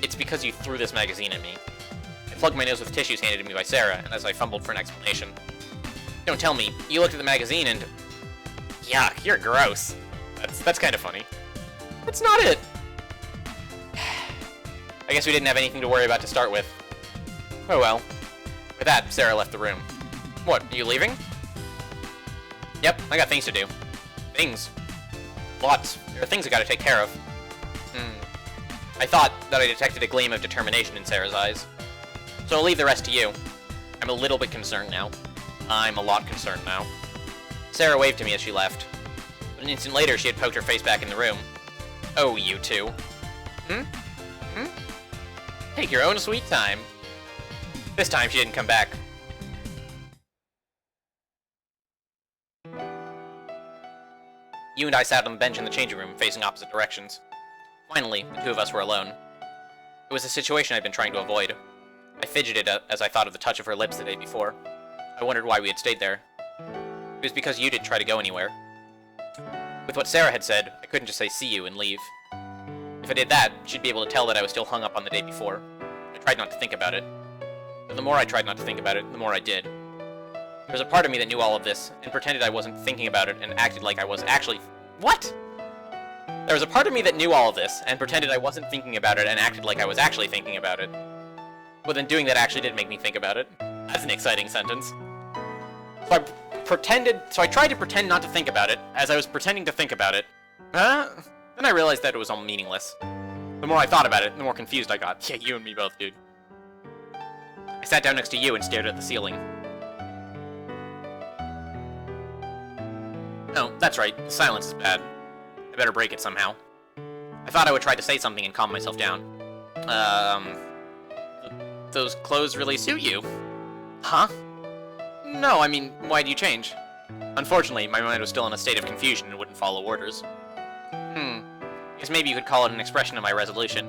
It's because you threw this magazine at me. I plugged my nose with tissues handed to me by Sarah, and as I fumbled for an explanation. Don't tell me, you looked at the magazine and... Yuck, you're gross. That's kind of funny. That's not it! I guess we didn't have anything to worry about to start with. Oh well. With that, Sarah left the room. What, are you leaving? Yep, I got things to do. Things? Lots. There are things I gotta take care of. I thought that I detected a gleam of determination in Sarah's eyes. So I'll leave the rest to you. I'm a little bit concerned now. I'm a lot concerned now. Sarah waved to me as she left. But an instant later, she had poked her face back in the room. Oh, you two. Take your own sweet time. This time, she didn't come back. You and I sat on the bench in the changing room, facing opposite directions. Finally, the two of us were alone. It was a situation I'd been trying to avoid. I fidgeted as I thought of the touch of her lips the day before. I wondered why we had stayed there. It was because you didn't try to go anywhere. With what Sarah had said, I couldn't just say see you and leave. If I did that, she'd be able to tell that I was still hung up on the day before. I tried not to think about it. But the more I tried not to think about it, the more I did. There was a part of me that knew all of this, and pretended I wasn't thinking about it, and acted like I was actually... What?! There was a part of me that knew all of this, and pretended I wasn't thinking about it, and acted like I was actually thinking about it. But then doing that actually did make me think about it. That's an exciting sentence. So I tried to pretend not to think about it, as I was pretending to think about it. Then I realized that it was all meaningless. The more I thought about it, the more confused I got. Yeah, you and me both, dude. I sat down next to you and stared at the ceiling. Oh, that's right. The silence is bad. I better break it somehow. I thought I would try to say something and calm myself down. Those clothes really suit you. Huh? No, I mean, why'd you change? Unfortunately, my mind was still in a state of confusion and wouldn't follow orders. Guess maybe you could call it an expression of my resolution.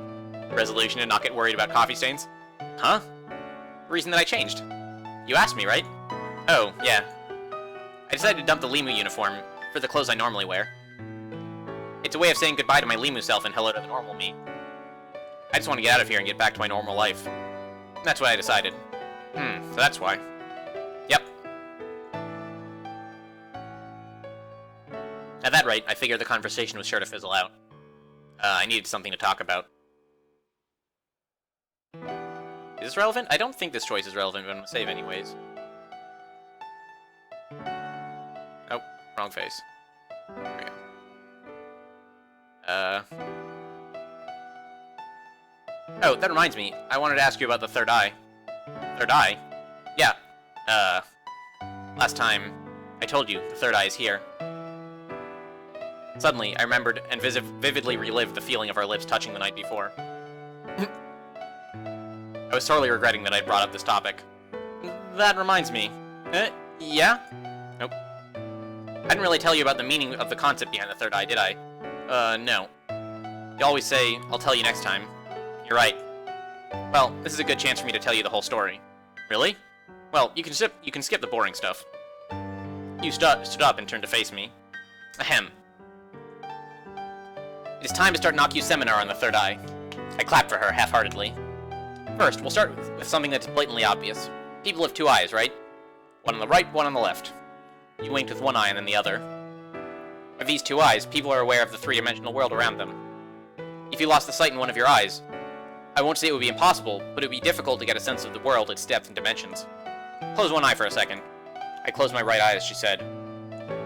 Resolution to not get worried about coffee stains? Huh? The reason that I changed. You asked me, right? Oh, yeah. I decided to dump the Limu uniform for the clothes I normally wear. It's a way of saying goodbye to my Limu self and hello to the normal me. I just want to get out of here and get back to my normal life. That's what I decided. So that's why. Yep. At that rate, I figured the conversation was sure to fizzle out. I needed something to talk about. Is this relevant? I don't think this choice is relevant, but I'm gonna save anyways. Oh, wrong face. There we go. Oh, that reminds me. I wanted to ask you about the third eye. Third eye? Yeah. Last time, I told you, the third eye is here. Suddenly, I remembered and vividly relived the feeling of our lips touching the night before. I was sorely regretting that I'd brought up this topic. That reminds me. Yeah? Nope. I didn't really tell you about the meaning of the concept behind the third eye, did I? No. You always say, I'll tell you next time. You're right. Well, this is a good chance for me to tell you the whole story. Really? Well, you can skip the boring stuff. You stood up and turned to face me. Ahem. It is time to start an Akku seminar on the third eye. I clapped for her half-heartedly. First, we'll start with something that's blatantly obvious. People have two eyes, right? One on the right, one on the left. You winked with one eye and then the other. With these two eyes, people are aware of the three-dimensional world around them. If you lost the sight in one of your eyes, I won't say it would be impossible, but it would be difficult to get a sense of the world, its depth and dimensions. Close one eye for a second. I closed my right eye as she said.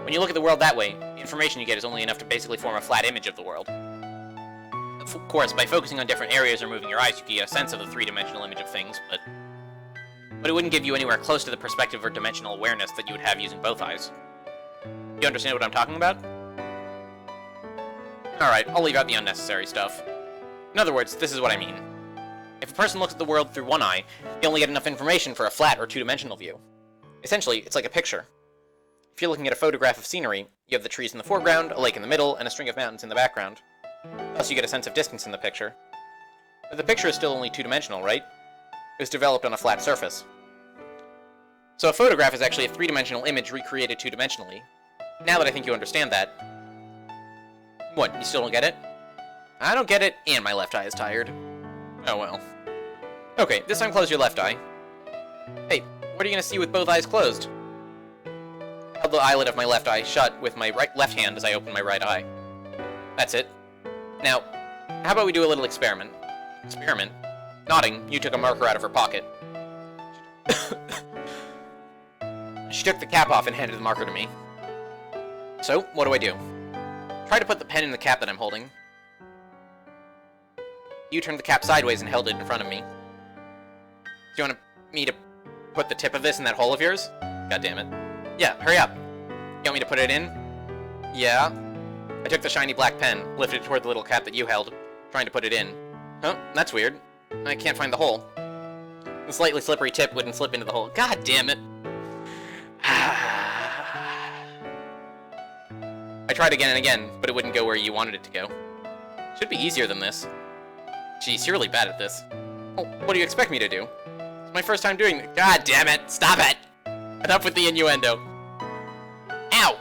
When you look at the world that way, the information you get is only enough to basically form a flat image of the world. Of course, by focusing on different areas or moving your eyes, you can get a sense of the three-dimensional image of things, but it wouldn't give you anywhere close to the perspective or dimensional awareness that you would have using both eyes. You understand what I'm talking about? Alright, I'll leave out the unnecessary stuff. In other words, this is what I mean. If a person looks at the world through one eye, they only get enough information for a flat or two-dimensional view. Essentially, it's like a picture. If you're looking at a photograph of scenery, you have the trees in the foreground, a lake in the middle, and a string of mountains in the background. Thus you get a sense of distance in the picture. But the picture is still only two-dimensional, right? It was developed on a flat surface. So a photograph is actually a three-dimensional image recreated two-dimensionally. Now that I think you understand that... What, you still don't get it? I don't get it, and my left eye is tired. Oh well. Okay, this time close your left eye. Hey, what are you gonna see with both eyes closed? I held the eyelid of my left eye shut with my left hand as I opened my right eye. That's it. Now, how about we do a little experiment? Experiment? Nodding, you took a marker out of her pocket. She took the cap off and handed the marker to me. So, what do? Try to put the pen in the cap that I'm holding. You turned the cap sideways and held it in front of me. Do you want me to put the tip of this in that hole of yours? God damn it. Yeah, hurry up. You want me to put it in? Yeah. I took the shiny black pen, lifted it toward the little cap that you held, trying to put it in. Oh, that's weird. I can't find the hole. The slightly slippery tip wouldn't slip into the hole. God damn it. I tried again and again, but it wouldn't go where you wanted it to go. Should be easier than this. Jeez, you're really bad at this. Oh, what do you expect me to do? It's my first time doing it. God damn it! Stop it! Enough with the innuendo. Ow!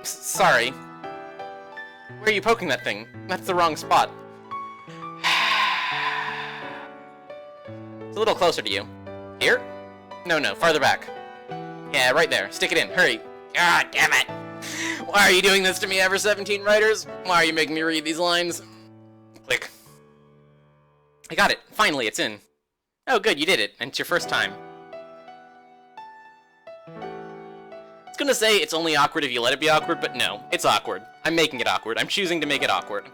Sorry. Where are you poking that thing? That's the wrong spot. It's a little closer to you. Here? No, farther back. Yeah, right there. Stick it in. Hurry. God damn it! Why are you doing this to me, Ever17 writers? Why are you making me read these lines? Click. I got it. Finally, it's in. Oh, good, you did it, and it's your first time. I was gonna say it's only awkward if you let it be awkward, but no, it's awkward. I'm making it awkward. I'm choosing to make it awkward.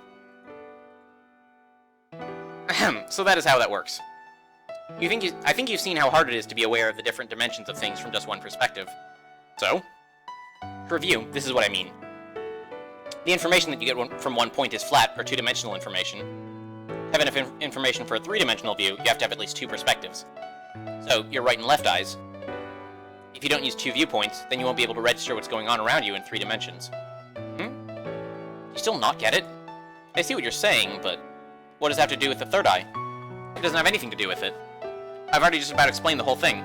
Ahem, so that is how that works. I think you've seen how hard it is to be aware of the different dimensions of things from just one perspective. So, to review, this is what I mean. The information that you get from one point is flat, or two-dimensional information. To have enough information for a three-dimensional view, you have to have at least two perspectives. So, your right and left eyes. If you don't use two viewpoints, then you won't be able to register what's going on around you in 3 dimensions. You still not get it? I see what you're saying, but what does that have to do with the third eye? It doesn't have anything to do with it. I've already just about explained the whole thing.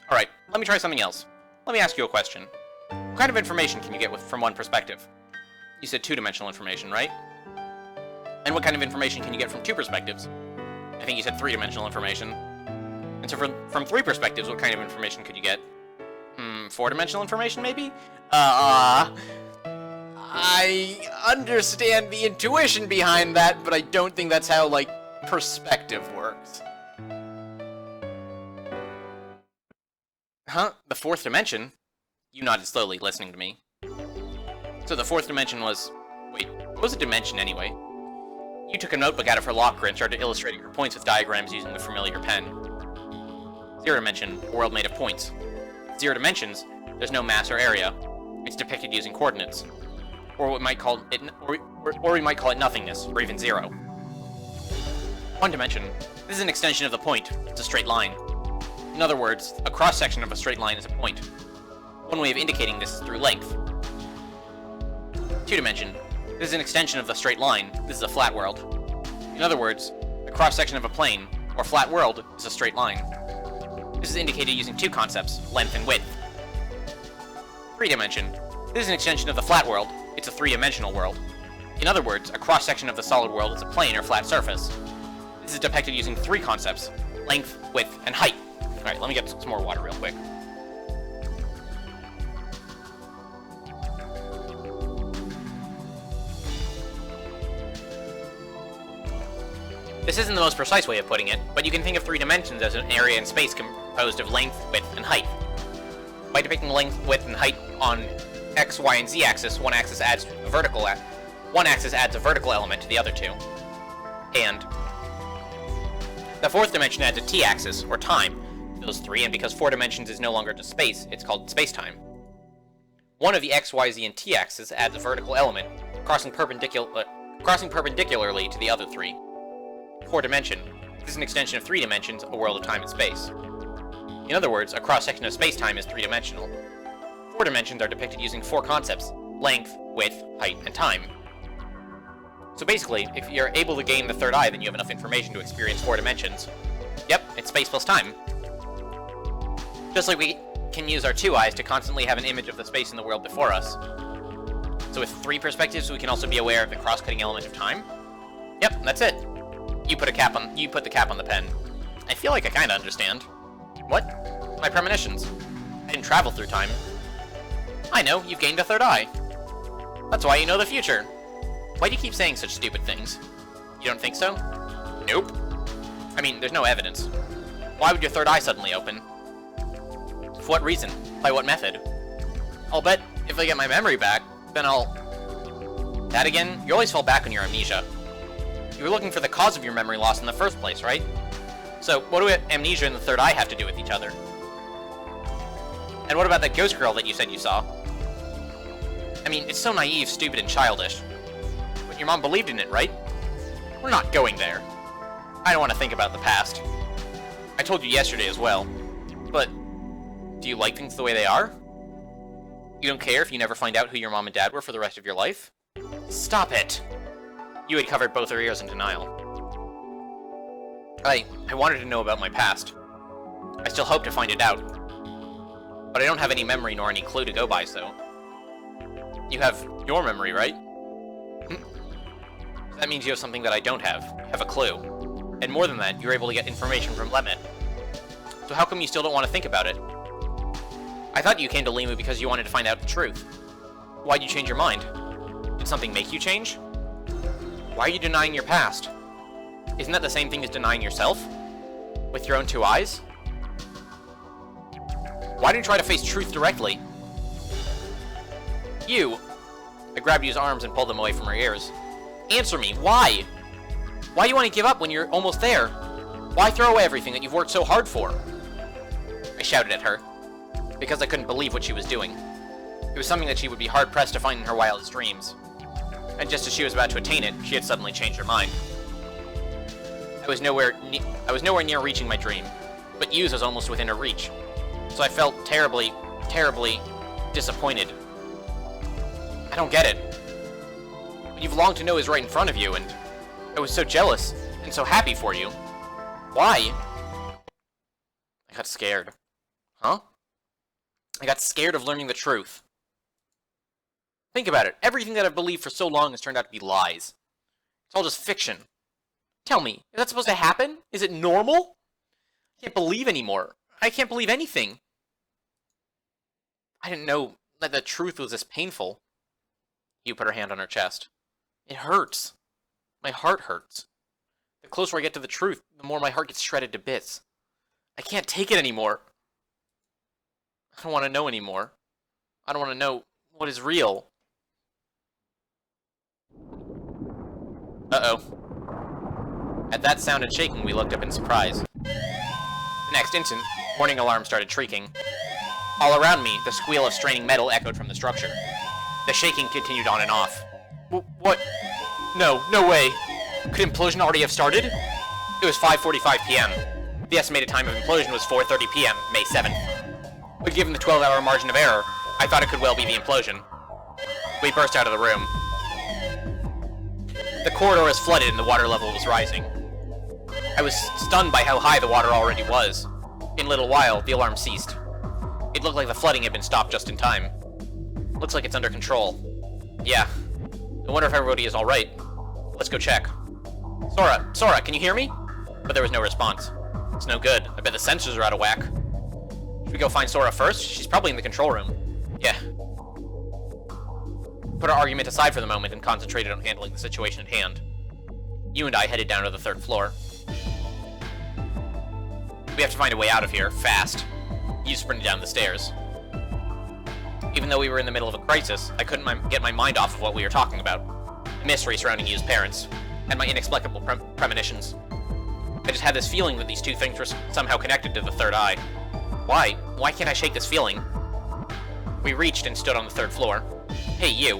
Alright, let me try something else. Let me ask you a question. What kind of information can you get from one perspective? You said two-dimensional information, right? And what kind of information can you get from two perspectives? I think you said three-dimensional information. And so from 3 perspectives, what kind of information could you get? 4-dimensional information, maybe? I understand the intuition behind that, but I don't think that's how, like, perspective works. Huh? The 4th dimension? You nodded slowly, listening to me. So the 4th dimension was... Wait, what was a dimension anyway? You took a notebook out of her locker and started illustrating her points with diagrams using the familiar pen. 0 dimension, a world made of points. 0 dimensions, there's no mass or area. It's depicted using coordinates. Or we might call it nothingness, or even 0. 1 dimension, this is an extension of the point. It's a straight line. In other words, a cross-section of a straight line is a point. One way of indicating this is through length. 2 dimension, this is an extension of the straight line. This is a flat world. In other words, a cross-section of a plane, or flat world, is a straight line. This is indicated using 2 concepts, length and width. 3 dimension, this is an extension of the flat world. It's a 3-dimensional world. In other words, a cross-section of the solid world is a plane or flat surface. This is depicted using 3 concepts, length, width, and height. Alright, let me get some more water real quick. This isn't the most precise way of putting it, but you can think of 3 dimensions as an area in space composed of length, width, and height. By depicting length, width, and height on x, y, and z axis, one axis adds a vertical element to the other 2. And the 4th dimension adds a t-axis, or time, to those 3, and because 4 dimensions is no longer just space, it's called space-time. One of the x, y, z, and t-axis adds a vertical element, crossing perpendicularly to the other 3. 4 dimension. This is an extension of 3 dimensions, a world of time and space. In other words, a cross-section of space-time is 3-dimensional. 4 dimensions are depicted using 4 concepts: length, width, height, and time. So basically, if you're able to gain the 3rd eye, then you have enough information to experience 4 dimensions. Yep, it's space plus time. Just like we can use our 2 eyes to constantly have an image of the space in the world before us. So with 3 perspectives, we can also be aware of the cross-cutting element of time? Yep, that's it. You put the cap on the pen. I feel like I kinda understand. What? My premonitions. I didn't travel through time. I know, you've gained a 3rd eye. That's why you know the future. Why do you keep saying such stupid things? You don't think so? Nope. I mean, there's no evidence. Why would your 3rd eye suddenly open? For what reason? By what method? I'll bet if I get my memory back, then I'll... That again? You always fall back on your amnesia. You were looking for the cause of your memory loss in the first place, right? So, what do amnesia and the 3rd eye have to do with each other? And what about that ghost girl that you said you saw? I mean, it's so naive, stupid, and childish. But your mom believed in it, right? We're not going there. I don't want to think about the past. I told you yesterday as well. But, do you like things the way they are? You don't care if you never find out who your mom and dad were for the rest of your life? Stop it! You had covered both her ears in denial. I wanted to know about my past. I still hope to find it out. But I don't have any memory nor any clue to go by, so... You have your memory, right? That means you have something that I don't have. You have a clue. And more than that, you're able to get information from Lemon. So how come you still don't want to think about it? I thought you came to Limu because you wanted to find out the truth. Why'd you change your mind? Did something make you change? Why are you denying your past? Isn't that the same thing as denying yourself? With your own 2 eyes? Why don't you try to face truth directly? You! I grabbed Yu's arms and pulled them away from her ears. Answer me, why? Why do you want to give up when you're almost there? Why throw away everything that you've worked so hard for? I shouted at her, because I couldn't believe what she was doing. It was something that she would be hard-pressed to find in her wildest dreams. And just as she was about to attain it, she had suddenly changed her mind. I was nowhere near reaching my dream, but Yu's was almost within her reach. So I felt terribly, terribly disappointed. I don't get it. What you've longed to know is right in front of you, and I was so jealous and so happy for you. Why? I got scared. Huh? I got scared of learning the truth. Think about it. Everything that I've believed for so long has turned out to be lies. It's all just fiction. Tell me, is that supposed to happen? Is it normal? I can't believe anymore. I can't believe anything. I didn't know that the truth was this painful. You put her hand on her chest. It hurts. My heart hurts. The closer I get to the truth, the more my heart gets shredded to bits. I can't take it anymore. I don't want to know anymore. I don't want to know what is real. Uh-oh. At that sound and shaking, we looked up in surprise. The next instant, warning alarms started shrieking. All around me, the squeal of straining metal echoed from the structure. The shaking continued on and off. What? No way. Could implosion already have started? It was 5:45 p.m. The estimated time of implosion was 4:30 p.m., May 7th. But given the 12-hour margin of error, I thought it could well be the implosion. We burst out of the room. The corridor was flooded and the water level was rising. I was stunned by how high the water already was. In a little while, the alarm ceased. It looked like the flooding had been stopped just in time. Looks like it's under control. Yeah. I wonder if everybody is alright. Let's go check. Sora, can you hear me? But there was no response. It's no good. I bet the sensors are out of whack. Should we go find Sora first? She's probably in the control room. Yeah. Put our argument aside for the moment and concentrated on handling the situation at hand. You and I headed down to the 3rd floor. We have to find a way out of here, fast. You sprinted down the stairs. Even though we were in the middle of a crisis, I couldn't get my mind off of what we were talking about. The mystery surrounding Yu's parents, and my inexplicable premonitions. I just had this feeling that these two things were somehow connected to the 3rd eye. Why? Why can't I shake this feeling? We reached and stood on the 3rd floor. Hey, you.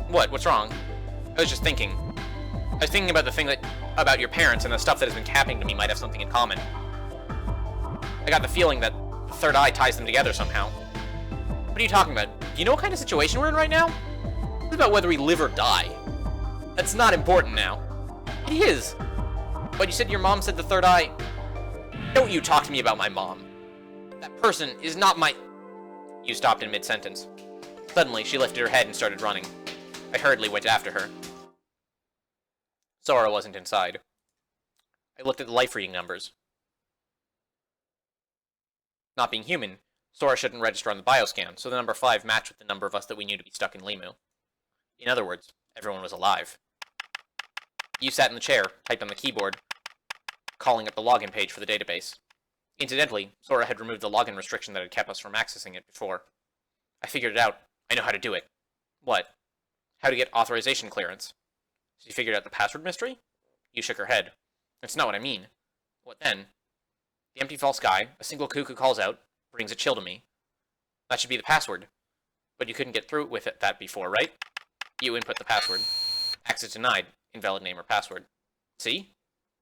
What? What's wrong? I was just thinking. I was thinking about the thing about your parents, and the stuff that has been happening to me might have something in common. I got the feeling that the 3rd eye ties them together somehow. What are you talking about? Do you know what kind of situation we're in right now? It's about whether we live or die. That's not important now. It is. But you said your mom said the 3rd eye... Don't you talk to me about my mom. That person is not my... You stopped in mid-sentence. Suddenly, she lifted her head and started running. I hurriedly went after her. Sora wasn't inside. I looked at the life reading numbers. Not being human, Sora shouldn't register on the bioscan, so the number 5 matched with the number of us that we knew to be stuck in Limu. In other words, everyone was alive. You sat in the chair, typed on the keyboard, calling up the login page for the database. Incidentally, Sora had removed the login restriction that had kept us from accessing it before. I figured it out. I know how to do it. What? How to get authorization clearance. So you figured out the password mystery? You shook her head. That's not what I mean. What then? The empty false sky, a single cuckoo calls out, brings a chill to me. That should be the password. But you couldn't get through with that before, right? You input the password. Access denied. Invalid name or password. See?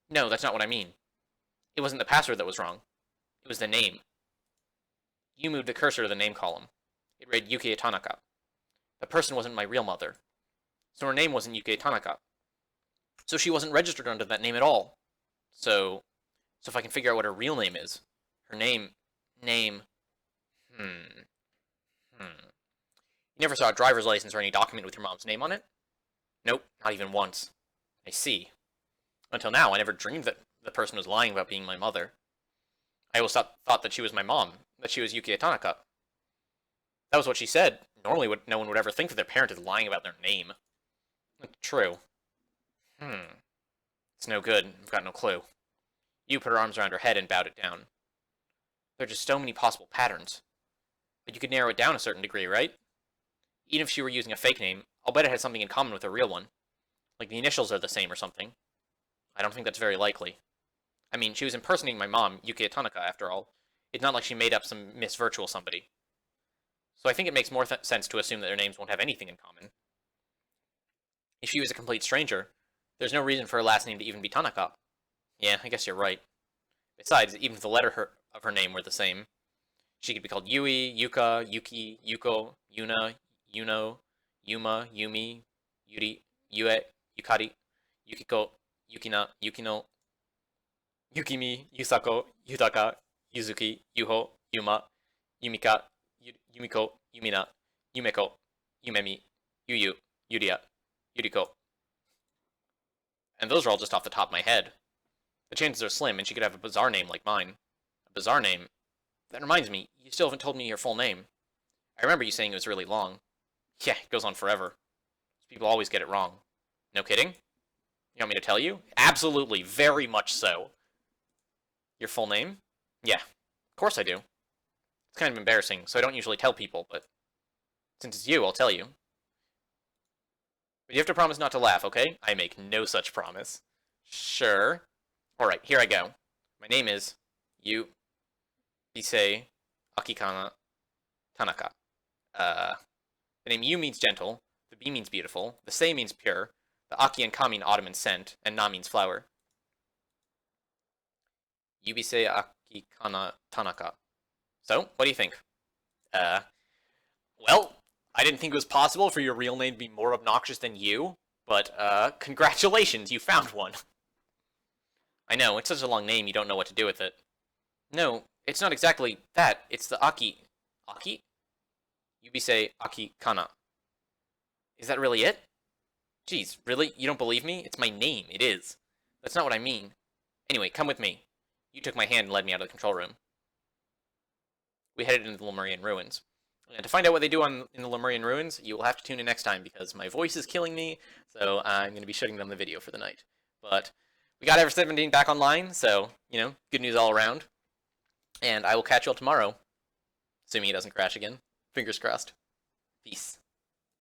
No, that's not what I mean. It wasn't the password that was wrong. It was the name. You moved the cursor to the name column. It read Yuki Tanaka. The person wasn't my real mother. So her name wasn't Yuki Tanaka. So she wasn't registered under that name at all. So if I can figure out what her real name is. Her name... You never saw a driver's license or any document with your mom's name on it? Nope, not even once. I see. Until now, I never dreamed that the person was lying about being my mother. I always thought that she was my mom, that she was Yuki Tanaka. That was what she said. Normally, no one would ever think that their parent is lying about their name. That's true. It's no good. I've got no clue. You put her arms around her head and bowed it down. There are just so many possible patterns. But you could narrow it down a certain degree, right? Even if she were using a fake name, I'll bet it has something in common with a real one. Like the initials are the same or something. I don't think that's very likely. I mean, she was impersonating my mom, Yuki Tanaka, after all. It's not like she made up some Miss Virtual somebody. So I think it makes more sense to assume that their names won't have anything in common. If she was a complete stranger, there's no reason for her last name to even be Tanaka. Yeah, I guess you're right. Besides, even if the letter of her name were the same, she could be called Yui, Yuka, Yuki, Yuko, Yuna, Yuno, Yuma, Yumi, Yuri, Yue, Yukari, Yukiko, Yukina, Yukino, Yukimi, Yusako, Yutaka, Yuzuki, Yuho, Yuma, Yumika, Yumiko, Yumina, Yumeko, Yumemi, Yuyu, Yuria, Yuriko. And those are all just off the top of my head. The chances are slim, and she could have a bizarre name like mine. A bizarre name? That reminds me, you still haven't told me your full name. I remember you saying it was really long. Yeah, it goes on forever. People always get it wrong. No kidding? You want me to tell you? Absolutely, very much so. Your full name? Yeah, of course I do. It's kind of embarrassing, so I don't usually tell people, but since it's you, I'll tell you. But you have to promise not to laugh, okay? I make no such promise. Sure. Alright, here I go. My name is Yu Bisei Akikana Tanaka. The name Yu means gentle, the B means beautiful, the Sei means pure, the Aki and Ka mean autumn and scent, and Na means flower. Yu Bisei Akikana Tanaka. So, what do you think? Well, I didn't think it was possible for your real name to be more obnoxious than you, but, congratulations, you found one. I know, it's such a long name you don't know what to do with it. No, it's not exactly that, it's the Aki. Aki? Yubisei Aki Kana. Is that really it? Jeez, really? You don't believe me? It's my name, it is. That's not what I mean. Anyway, come with me. You took my hand and led me out of the control room. We headed into the Lemurian ruins. And to find out what they do in the Lemurian ruins, you will have to tune in next time because my voice is killing me, so I'm going to be shutting down the video for the night. But we got Ever17 back online, so, you know, good news all around. And I will catch you all tomorrow, assuming it doesn't crash again. Fingers crossed. Peace.